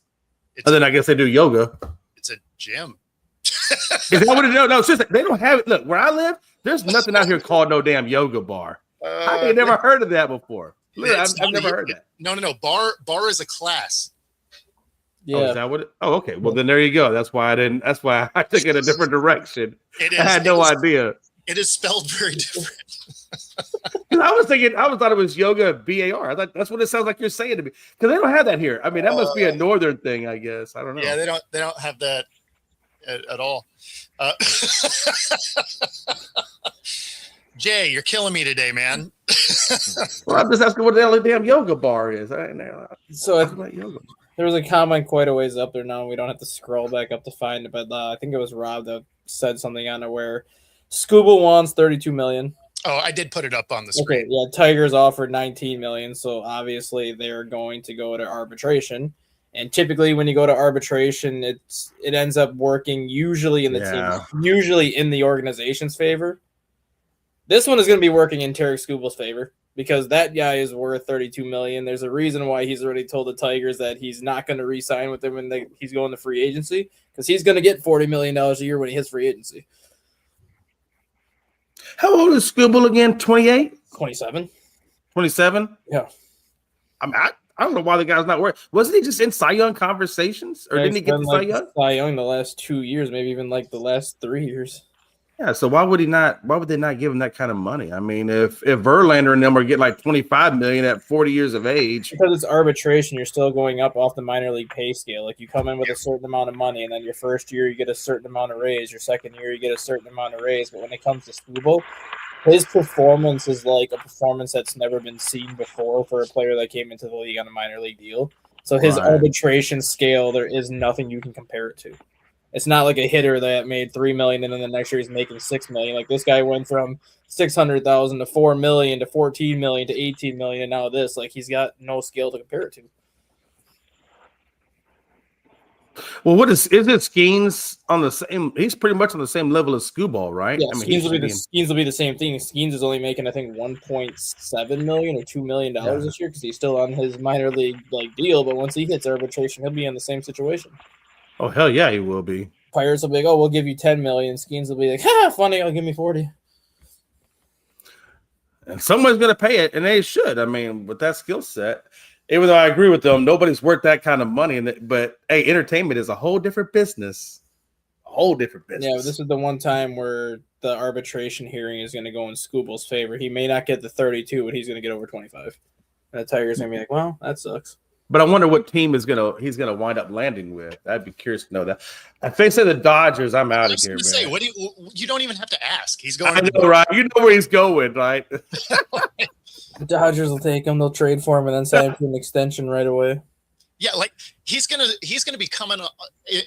Other than I guess they do yoga. It's a gym. Is that what it is? No, seriously, they don't have it. Look, where I live, there's nothing out here called no damn yoga bar. I ain't never heard of that before. Look, I've never heard that. No. Bar is a class. Yeah. Oh, is that what it? Oh, okay. Well, then there you go. That's why I took it a different direction. I had no idea. It is spelled very different. I thought it was yoga BAR. I thought that's what it sounds like you're saying to me. Because they don't have that here. I mean, that must be a northern thing, I guess. I don't know. Yeah, they don't have that at all. Jay, you're killing me today, man. Well, I'm just asking what the hell a damn yoga bar is. So Yoga bar. there was a comment quite a ways up there now. We don't have to scroll back up to find it, but I think it was Rob that said something on it where Scuba wants $32 million. Oh, I did put it up on the screen. Okay, yeah, Tigers offered $19 million, so obviously they're going to go to arbitration. And typically, when you go to arbitration, it ends up working usually in the team, usually in the organization's favor. This one is going to be working in Tarek Skubal's favor because that guy is worth $32 million. There's a reason why he's already told the Tigers that he's not going to re-sign with them and he's going to free agency because he's going to get $40 million a year when he hits free agency. How old is Skubal again? 28? 27. 27? Yeah. I don't know why the guy's not working. Wasn't he just in Cy Young conversations? Or didn't he get the Cy Young? Cy Young the last 2 years, maybe even like the last 3 years. Yeah, so why would they not give him that kind of money? I mean, if Verlander and them are getting like $25 million at 40 years of age, Because it's arbitration, you're still going up off the minor league pay scale. Like you come in with a certain amount of money, and then your first year you get a certain amount of raise. Your second year you get a certain amount of raise. But when it comes to Skubal, his performance is like a performance that's never been seen before for a player that came into the league on a minor league deal. So his Right. arbitration scale, there is nothing you can compare it to. It's not like a hitter that made $3 million and then the next year he's making $6 million. Like this guy went from $600,000 to $4 million to $14 million to $18 million, and now this. Like he's got no scale to compare it to. well, what is it? Skeens on the same? He's pretty much on the same level as Skubal, right? Yeah, I mean, Skeens will be the same thing. Skeens is only making I think $1.7 million or $2 million this year because he's still on his minor league like deal. But once he hits arbitration, he'll be in the same situation. oh hell yeah, he will be. Pirates will be like, "Oh, we'll give you $10 million." Skeens will be like, "Ha, funny, I'll give me 40." And someone's going to pay it, and they should. I mean, with that skill set, even though I agree with them, nobody's worth that kind of money. But hey, entertainment is a whole different business. A whole different business. Yeah, but this is the one time where the arbitration hearing is going to go in Skubal's favor. He may not get the 32, but he's going to get over 25. And the Tigers are going to be like, "Well, that sucks." But I wonder what team he's gonna wind up landing with. I'd be curious to know that. If they say the Dodgers, I'm out of here, man. Say, you don't even have to ask. He's going. I know, right? You know where he's going, right? The Dodgers will take him. They'll trade for him and then sign him to an extension right away. Yeah, like he's gonna be coming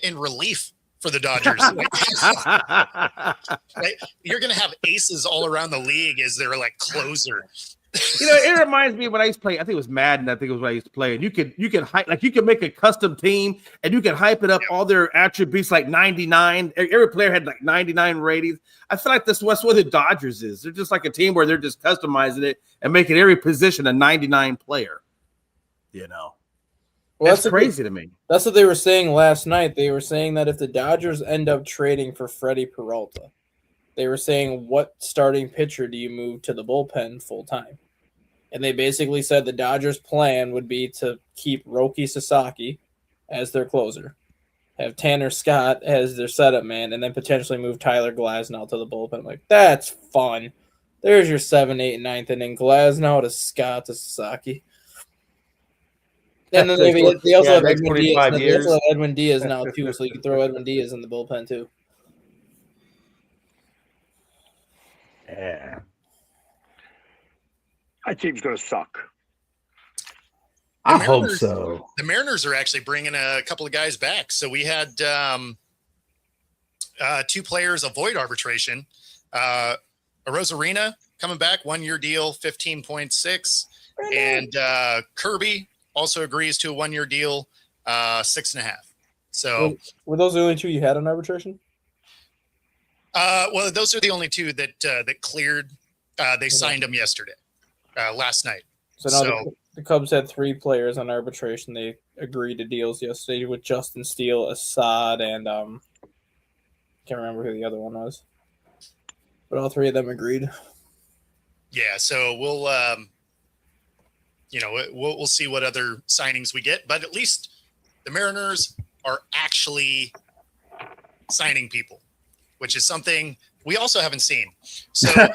in relief for the Dodgers. Right? You're gonna have aces all around the league as their like closer. You know, it reminds me of when I used to play. I think it was Madden. I think it was when I used to play. And you can hype, like you can make a custom team and you can hype it up all their attributes like 99. Every player had like 99 ratings. I feel like that's what the Dodgers is. They're just like a team where they're just customizing it and making every position a 99 player. You know, well, that's crazy to me. That's what they were saying last night. They were saying that if the Dodgers end up trading for Freddie Peralta, they were saying, what starting pitcher do you move to the bullpen full time? And they basically said the Dodgers' plan would be to keep Roki Sasaki as their closer, have Tanner Scott as their setup man, and then potentially move Tyler Glasnow to the bullpen. I'm like, that's fun. There's your 7th, 8th, and 9th inning. Glasnow to Scott to Sasaki. And then they also have Edwin Diaz. They also have Edwin Diaz now too, so you can throw Edwin Diaz in the bullpen too. Yeah. That team's going to suck. I hope so. The Mariners are actually bringing a couple of guys back. So we had 2 players avoid arbitration. Arozarena coming back, 1-year deal, 15.6. And Kirby also agrees to a 1-year deal, 6.5. So were those the only 2 you had on arbitration? Well, those are the only 2 that cleared. They signed them yesterday, last night. So now the Cubs had 3 players on arbitration. They agreed to deals yesterday with Justin Steele, Assad, and can't remember who the other one was. But all 3 of them agreed. Yeah, so we'll we'll see what other signings we get, but at least the Mariners are actually signing people, which is something we also haven't seen. So how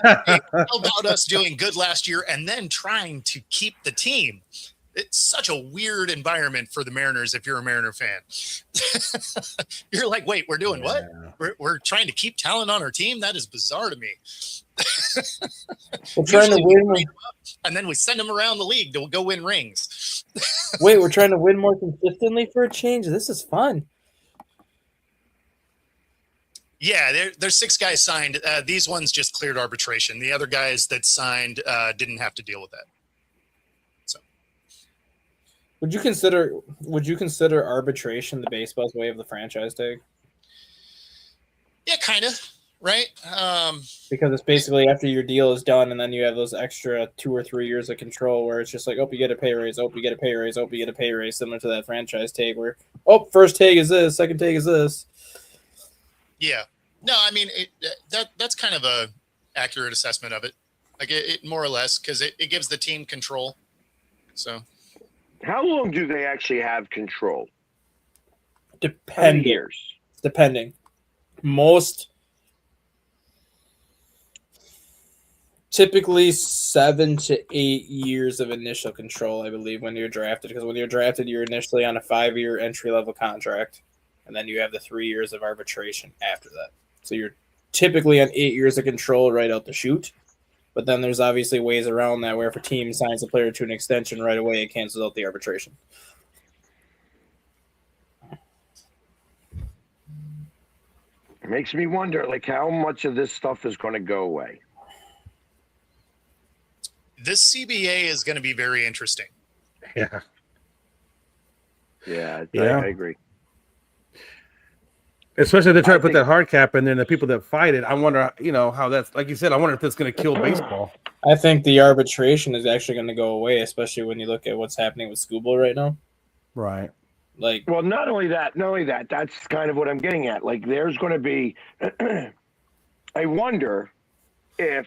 about us doing good last year and then trying to keep the team? It's such a weird environment for the Mariners if you're a Mariner fan. You're like, wait, we're doing what? We're trying to keep talent on our team? That is bizarre to me. We're trying to win. And then we send them around the league to go win rings. Wait, we're trying to win more consistently for a change? This is fun. Yeah, there's 6 guys signed. These ones just cleared arbitration. The other guys that signed didn't have to deal with that. So, would you consider arbitration the baseball's way of the franchise tag? Yeah, kind of. Right. Because it's basically after your deal is done, and then you have those extra 2 or 3 years of control, where it's just like, oh, you get a pay raise, oh, you get a pay raise, oh, you get a pay raise, similar to that franchise tag, where first tag is this, second tag is this. Yeah. No, I mean that's kind of a accurate assessment of it. Like it more or less, because it gives the team control. So, how long do they actually have control? Depending. Most typically 7 to 8 years of initial control, I believe, when you're drafted. Because when you're drafted, you're initially on a 5-year entry-level contract, and then you have the 3 years of arbitration after that. So you're typically on 8 years of control right out the chute. But then there's obviously ways around that where if a team signs a player to an extension right away, it cancels out the arbitration. It makes me wonder, like, how much of this stuff is going to go away. This CBA is going to be very interesting. Yeah. Yeah, Yeah. I agree. Especially if they try to put think- that hard cap in there, and the people that fight it, I wonder, how that's, like you said, I wonder if that's going to kill baseball. I think the arbitration is actually going to go away, especially when you look at what's happening with Skubal right now. Right. Like, Well, not only that, that's kind of what I'm getting at. Like, there's going to be, I wonder if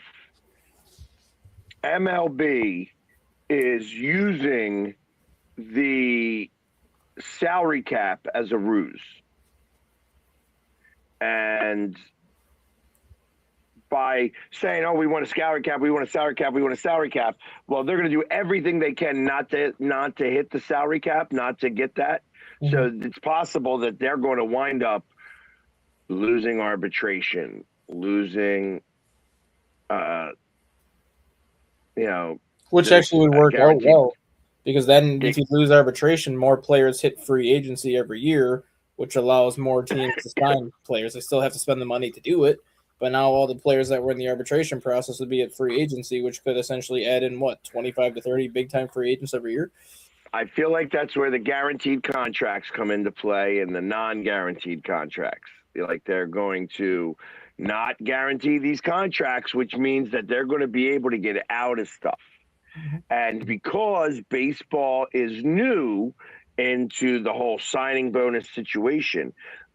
MLB is using the salary cap as a ruse. And by saying, "Oh, we want a salary cap, we want a salary cap, we want a salary cap," well, they're going to do everything they can not to hit the salary cap, not to get that. So it's possible that they're going to wind up losing arbitration, losing, which the actually would work out guaranteed- well, because then if you lose arbitration, more players hit free agency every year, which allows more teams to sign players. They still have to spend the money to do it, but now all the players that were in the arbitration process would be at free agency, which could essentially add in 25 to 30 big-time free agents every year. I feel like that's where the guaranteed contracts come into play and the non-guaranteed contracts. Like, they're going to not guarantee these contracts, which means that they're going to be able to get out of stuff. And because baseball is new into the whole signing bonus situation,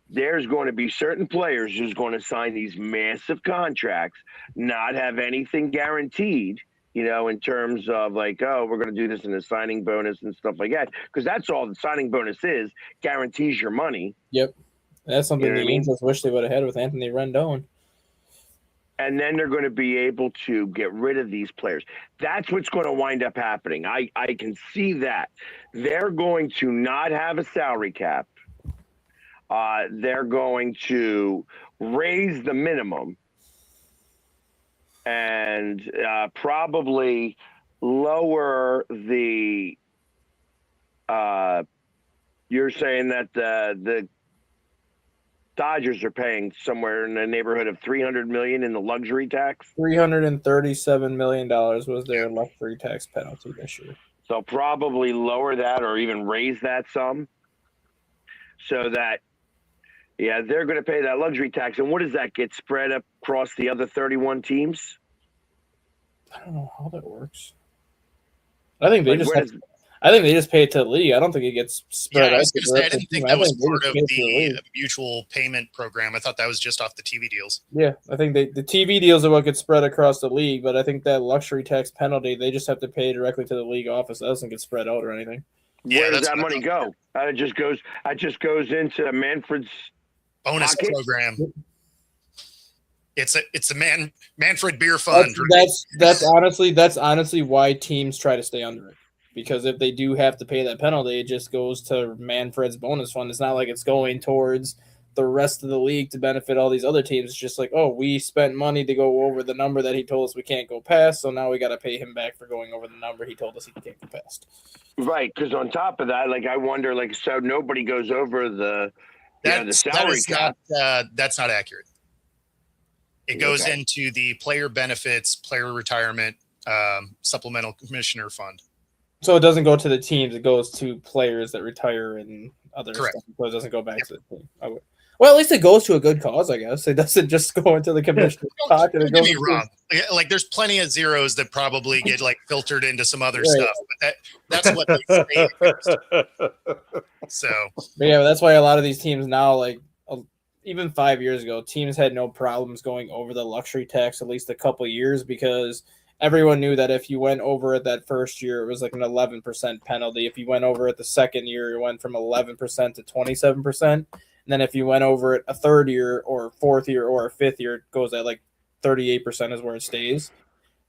there's going to be certain players who's going to sign these massive contracts, not have anything guaranteed, in terms of like, oh, we're going to do this in a signing bonus and stuff like that. Because that's all the signing bonus is, guarantees your money. Yep. That's something You know what the I mean? Angels wish they would have had with Anthony Rendon. And then they're going to be able to get rid of these players. That's what's going to wind up happening. I can see that. They're going to not have a salary cap. They're going to raise the minimum and probably lower the you're saying that the Dodgers are paying somewhere in the neighborhood of $300 million in the luxury tax. $337 million was their luxury tax penalty this year. So probably lower that or even raise that some, so that, they're going to pay that luxury tax. And what does that get spread across the other 31 teams? I don't know how that works. I think they Like, just where have I think they just pay it to the league. I don't think it gets spread Yeah, I out. was to going the to say, I rest of didn't the think team. that was think they part just of pay it to the the league. mutual payment program. I thought that was just off the TV deals. Yeah, I think the TV deals are what gets spread across the league, but I think that luxury tax penalty, they just have to pay directly to the league office. That doesn't get spread out or anything. Yeah, Where does that's that what I money thought. go? It just goes into Manfred's Bonus pocket? program. It's a Manfred Beer Fund. That's honestly why teams try to stay under it. Because if they do have to pay that penalty, it just goes to Manfred's bonus fund. It's not like it's going towards the rest of the league to benefit all these other teams. It's just like, oh, we spent money to go over the number that he told us we can't go past, so now we got to pay him back for going over the number he told us he can't go past. Right, because on top of that, like, I wonder, like, so nobody goes over the salary cap. That's not accurate. It goes Okay. into the player benefits, player retirement, supplemental commissioner fund. So it doesn't go to the teams; it goes to players that retire and other Correct. stuff. So it doesn't go back to the team. Well, at least it goes to a good cause, I guess. It doesn't just go into the commissioner's pocket. Don't It get goes me to- wrong. Like, there's plenty of zeros that probably get like filtered into some other Right. stuff. But that's what they say. It goes to. So But yeah, that's why a lot of these teams now, like even 5 years ago, teams had no problems going over the luxury tax at least a couple years because everyone knew that if you went over it that first year, it was like an 11% penalty. If you went over it the second year, it went from 11% to 27%. And then if you went over it a third year or fourth year or a fifth year, it goes at like 38% is where it stays.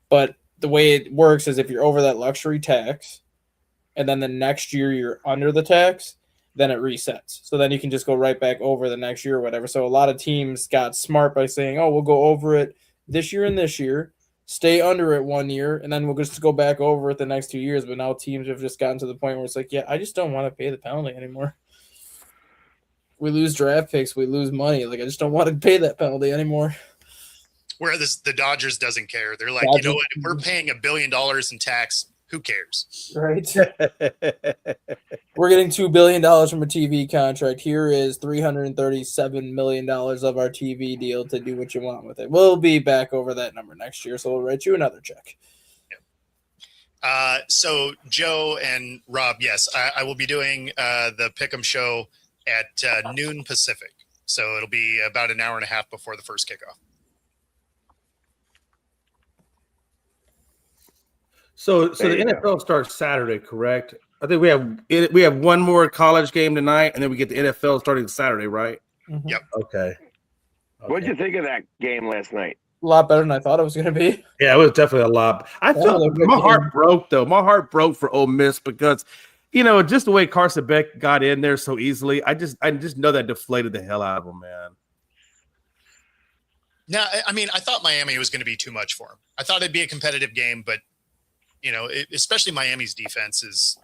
But the way it works is if you're over that luxury tax, and then the next year you're under the tax, then it resets. So then you can just go right back over the next year or whatever. So a lot of teams got smart by saying, oh, we'll go over it this year and this year, stay under it 1 year, and then we'll just go back over it the next 2 years. But now teams have just gotten to the point where it's like, yeah, I just don't want to pay the penalty anymore. We lose draft picks, we lose money. Like, I just don't want to pay that penalty anymore. Whereas the Dodgers doesn't care. They're like, Dodgers, you know what? If we're paying $1 billion in tax, who cares? Right. We're getting $2 billion from a TV contract. Here is $337 million of our TV deal to do what you want with it. We'll be back over that number next year, so we'll write you another check. So Joe and Rob, yes, I will be doing the Pick'em show at noon Pacific. So it'll be about an hour and a half before the first kickoff. So the NFL starts Saturday, correct? I think we have one more college game tonight, and then we get the NFL starting Saturday, right? Mm-hmm. Yep. Okay. What'd you think of that game last night? A lot better than I thought it was going to be. Yeah, it was definitely a lot. I felt my heart broke, though. My heart broke for Ole Miss because, just the way Carson Beck got in there so easily, I just know that deflated the hell out of him, man. Now, I mean, I thought Miami was going to be too much for him. I thought it'd be a competitive game, but especially Miami's defense is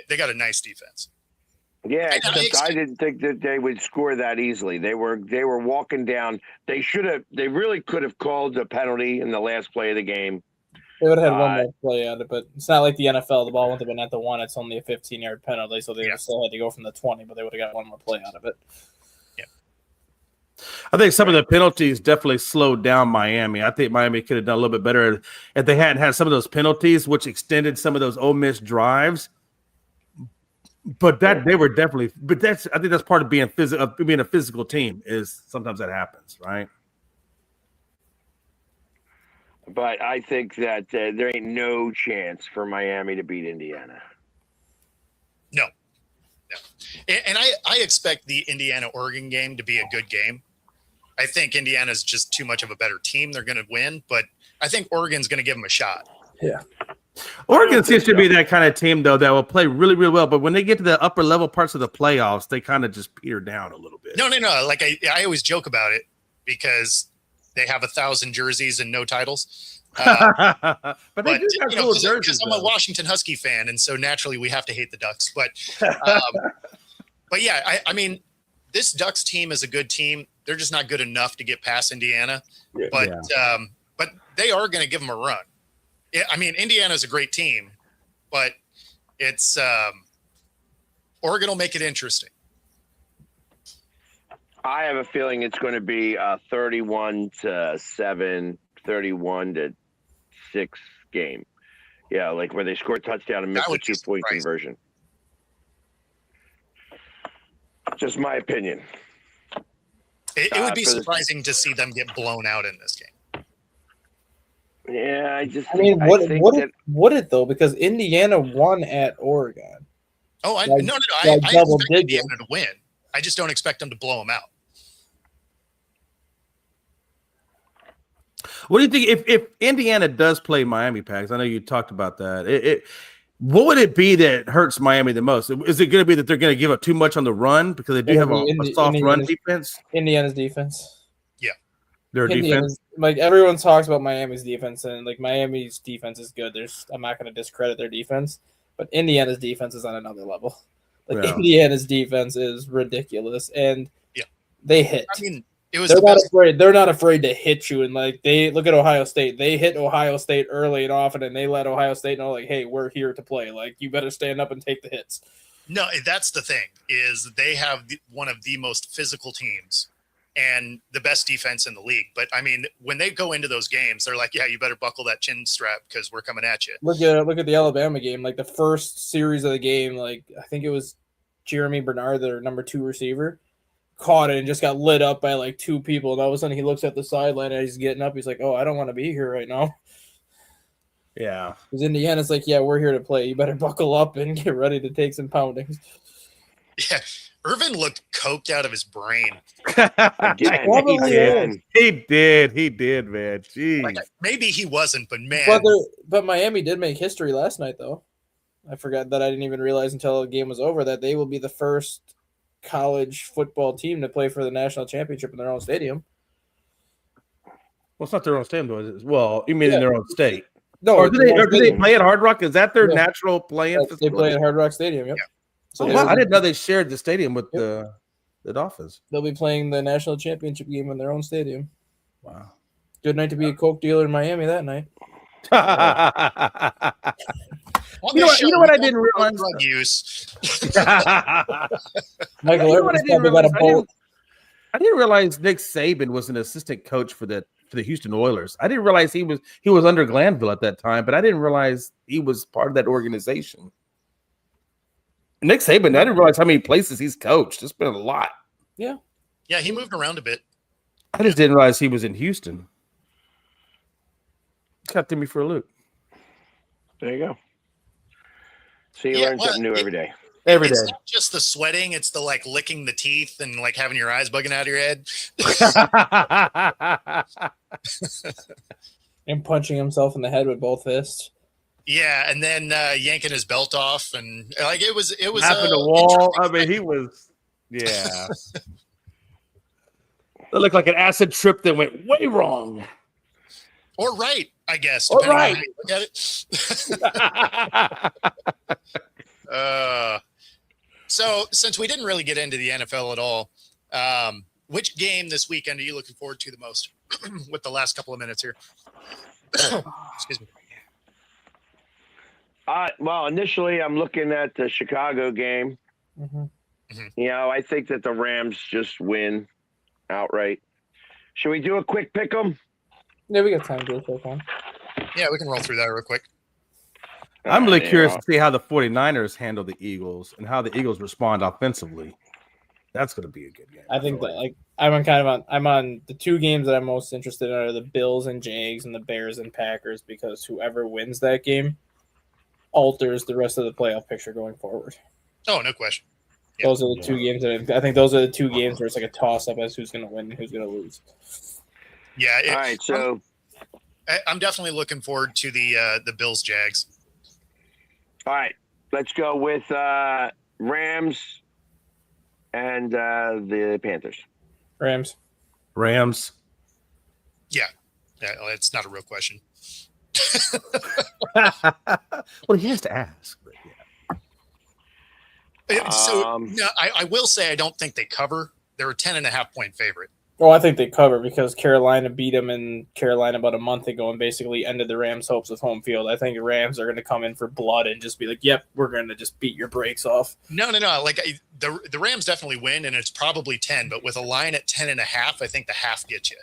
they got a nice defense. Yeah, except I didn't think that they would score that easily. They were walking down. They really could have called a penalty in the last play of the game. They would have had one more play at it, but it's not like the NFL. The ball wouldn't have been at the 1. It's only a 15-yard penalty, so they still had to go from the 20, but they would have got one more play out of it. Yeah. I think some of the penalties definitely slowed down Miami. I think Miami could have done a little bit better if they hadn't had some of those penalties, which extended some of those Ole Miss drives. But I think that's part of being a physical team is sometimes that happens, right? But I think that there ain't no chance for Miami to beat Indiana. No. And I expect the Indiana-Oregon game to be a good game. I think Indiana's just too much of a better team. They're going to win, but I think Oregon's going to give them a shot. Yeah. Oregon seems to be that kind of team, though, that will play really, really well. But when they get to the upper level parts of the playoffs, they kind of just peter down a little bit. No. Like I always joke about it because they have 1,000 jerseys and no titles. But they do have cool jerseys. I'm a Washington Husky fan, and so naturally we have to hate the Ducks. But yeah, I mean, this Ducks team is a good team. They're just not good enough to get past Indiana. Yeah. But they are going to give them a run. I mean, Indiana's a great team, but it's Oregon will make it interesting. I have a feeling it's going to be a 31-7, 31-6 game. Yeah, like where they score a touchdown and miss a 2-point conversion. Just my opinion. It would be surprising to see them get blown out in this game. Yeah, would it though? Because Indiana won at Oregon. Oh, I expect Indiana to win. I just don't expect them to blow them out. What do you think if Indiana does play Miami, Pags? I know you talked about that. What would it be that hurts Miami the most? Is it going to be that they're going to give up too much on the run because they do have a soft run defense? Indiana's defense. Yeah. Their defense? Like everyone talks about Miami's defense, and like Miami's defense is good. I'm not going to discredit their defense, but Indiana's defense is on another level. Like Indiana's defense is ridiculous, and they hit. I mean, they're not afraid to hit you, and like they look at Ohio State. They hit Ohio State early and often, and they let Ohio State know, like, hey, we're here to play. Like, you better stand up and take the hits. No, that's the thing is they have one of the most physical teams and the best defense in the league. But I mean, when they go into those games, they're like, yeah, you better buckle that chin strap because we're coming at you. Look at the Alabama game. Like the first series of the game, like I think it was Jeremy Bernard, their number 2 receiver, caught it and just got lit up by like 2 people. And all of a sudden he looks at the sideline and he's getting up. He's like, oh, I don't want to be here right now. Yeah. Because Indiana's like, yeah, we're here to play. You better buckle up and get ready to take some poundings. Yeah. Irvin looked coked out of his brain. Again, Probably again. He did, man. Jeez. Like, maybe he wasn't, but man, But Miami did make history last night, though. I forgot that I didn't even realize until the game was over that they will be the first college football team to play for the national championship in their own stadium. Well, it's not their own stadium, though. Is it? Well, you mean in their own state? No, Or do they play at Hard Rock? Is that their natural playing They facility? play at Hard Rock Stadium. Yep. Yeah. So Oh, wow. I didn't know they shared the stadium with the Dolphins. they'll be playing the national championship game in their own stadium. Wow. Good night to be a coke dealer in Miami that night. on You know this what- show, you know what we I don't didn't promote realize? drug use. Michael You know what Irvin's I didn't probably got a realize? boat. I didn't realize Nick Saban was an assistant coach for the Houston Oilers. I didn't realize he was under Glanville at that time, but I didn't realize he was part of that organization. Nick Saban, I didn't realize how many places he's coached. It's been a lot. Yeah, he moved around a bit. I just didn't realize he was in Houston. Cut to me for a loop. There you go. So you Yeah, learn something new every day. Every It's day. not just the sweating; it's the like licking the teeth and like having your eyes bugging out of your head. And punching himself in the head with both fists. Yeah, and then yanking his belt off, and like it was Tapping the wall. I mean, he was. Yeah. It looked like an acid trip that went way wrong. or right, I guess, Or depending on right. how you look at it. So since we didn't really get into the NFL at all, which game this weekend are you looking forward to the most? With the last couple of minutes here. Excuse me. Well, initially, I'm looking at the Chicago game. Mm-hmm. You know, I think that the Rams just win outright. Should we do a quick pick 'em? Yeah, we got time to do a quick one. Yeah, we can roll through that real quick. I'm really Yeah. curious to see how the 49ers handle the Eagles and how the Eagles respond offensively. That's going to be a good game. I think feel that I'm on the two games that I'm most interested in are the Bills and Jags and the Bears and Packers, because whoever wins that game alters the rest of the playoff picture going forward. Oh, no question. Yeah. Those are the two games that I think those are the two games where it's like a toss up as who's going to win and who's going to lose. Yeah, All right, so I'm definitely looking forward to the Bills Jags. all right, let's go with Rams and the Panthers. Rams. Rams. Yeah, it's not a real question. Well, he has to ask. But yeah. So no, I will say I don't think they cover. They're a 10.5-point favorite. Well, I think they cover because Carolina beat them in Carolina about a month ago and basically ended the Rams' hopes with home field. I think the Rams are going to come in for blood and just be like, "Yep, we're going to just beat your brakes off." No. Like the Rams definitely win, and it's probably 10. But with a line at 10.5, I think the half gets you.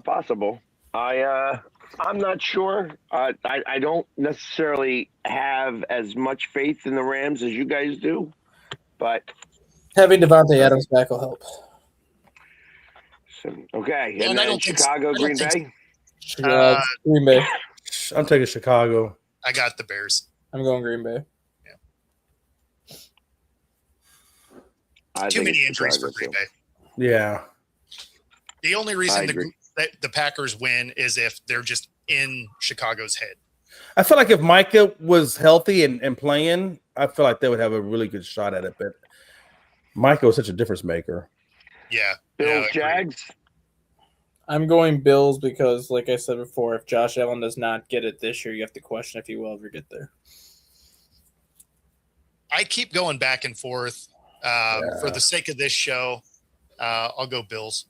Possible. I'm not sure. I don't necessarily have as much faith in the Rams as you guys do, but Having Devontae Adams back will help. so, okay. Yeah, And and I then don't think- Chicago, I don't Green think- Bay. Green Bay. I'm taking Chicago. I got the Bears. I'm going Green Bay. I Too think many it's injuries for Chicago, Green too. Bay. Yeah. The only I reason agree. the Packers win is if they're just in Chicago's head. I feel like if Micah was healthy and playing, I feel like they would have a really good shot at it. But Micah was such a difference maker. Yeah. Bills, I agree. Jags. I'm going Bills because, like I said before, if Josh Allen does not get it this year, you have to question if he will ever get there. I keep going back and forth. For the sake of this show, I'll go Bills.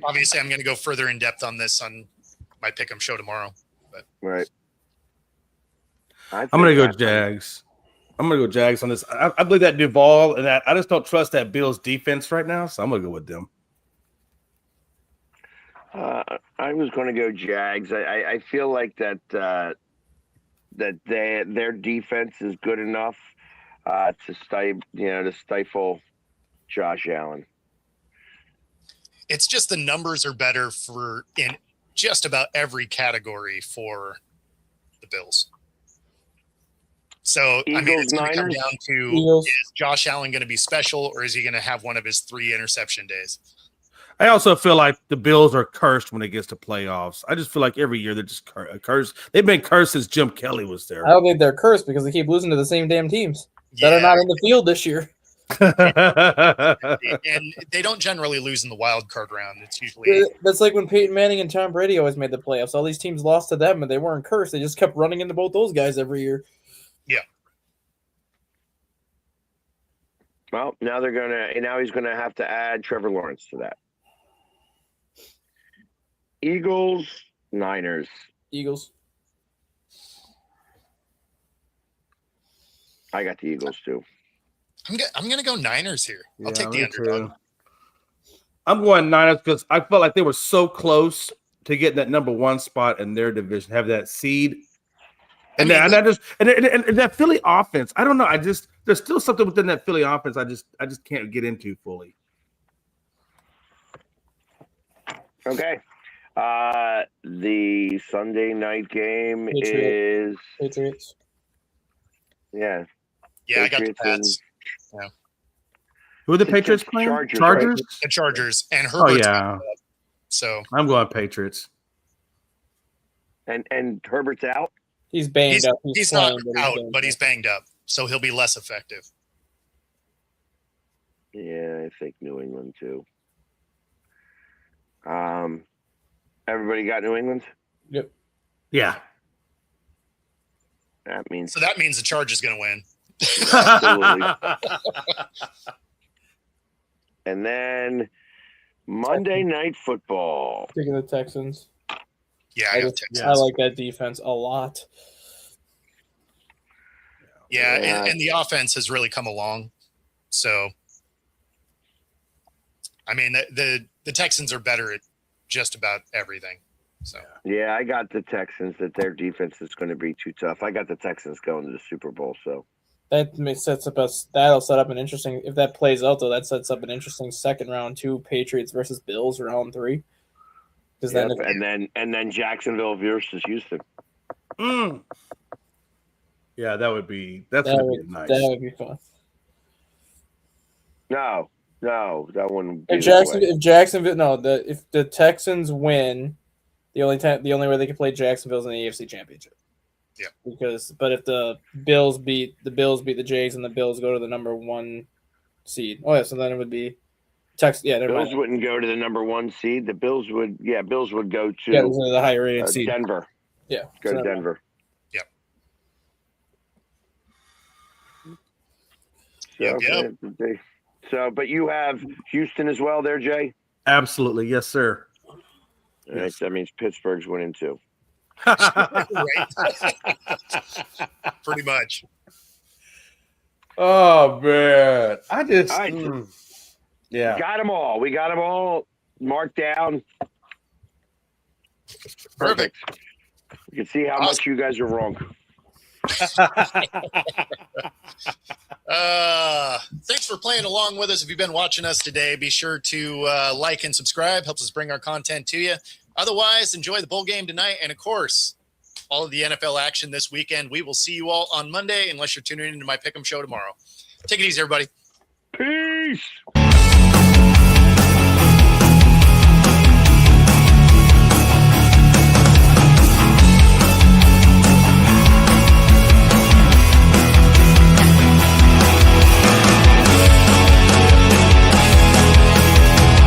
Obviously, I'm going to go further in depth on this on my Pick'em show tomorrow. Right. I'm going to go Jags. I'm going to go Jags on this. I believe that Duval and that. I just don't trust that Bills defense right now, so I'm going to go with them. I was going to go Jags. I feel like that their defense is good enough to stifle Josh Allen. It's just the numbers are better for in just about every category for the Bills. So I mean, it's going to come Niners? down to Eagles. is Josh Allen going to be special, or is he going to have one of his 3 interception days? I also feel like the Bills are cursed when it gets to playoffs. I just feel like every year they're just cursed. They've been cursed since Jim Kelly was there. I don't think they're cursed because they keep losing to the same damn teams that are not in the field this year. And they don't generally lose in the wild card round. It's usually That's like when Peyton Manning and Tom Brady always made the playoffs. All these teams lost to them, and they weren't cursed. They just kept running into both those guys every year. Well, now he's gonna have to add Trevor Lawrence to that. Eagles, Niners. Eagles. I got the Eagles too. I'm going to go Niners here. I'll take the me underdog. too. I'm going Niners because I felt like they were so close to getting that number 1 spot in their division, have that seed. And that Philly offense, I don't know. There's still something within that Philly offense I just can't get into fully. Okay. The Sunday night game is Patriots. Yeah, I got the Patriots and- Pats. Who are the Patriots playing? Chargers, Chargers? The Chargers and Oh, Herbert's yeah. so I'm going Patriots. and Herbert's out. He's banged up. he's playing, not out, banged but he's up. banged up, so he'll be less effective. Yeah, I think New England too. Everybody got New England? Yep. Yeah. That means So that means the Chargers going to win. absolutely. And then Monday Night Football. Taking the Texans. Yeah, I got I Texans. like that defense a lot. Yeah, Yeah. and the offense has really come along. So, I mean, the Texans are better at just about everything. So Yeah, I got the Texans. That their defense is going to be too tough. I got the Texans going to the Super Bowl. So That'll set up an interesting. If that plays out though, that sets up an interesting second round too. Patriots versus Bills round 3. Because yep, and then Jacksonville versus Houston. Mm. Yeah, that would be nice. That would be fun. No, that wouldn't be If the Texans win, the only way they can play Jacksonville's in the AFC Championship. Yeah. But if the Bills beat the Jags and the Bills go to the number 1 seed. Oh yeah, so then it would be Texas. Yeah, never Bills mind. wouldn't go to the number 1 seed. The Bills would go to Yeah, it was the higher rated seed. Denver. Yeah. Go so to never mind. Denver. Yep. So, but you have Houston as well there, Jay? Absolutely. Yes, sir. All right, that means Pittsburgh's winning too. right? Pretty much. Oh, man. I just. All right. Yeah. Got them all. We got them all marked down. Perfect. You can see how much you guys are wrong. Thanks for playing along with us. If you've been watching us today, be sure to like and subscribe. Helps us bring our content to you. Otherwise, enjoy the bowl game tonight. And, of course, all of the NFL action this weekend. We will see you all on Monday, unless you're tuning into my Pick'em show tomorrow. Take it easy, everybody. Peace.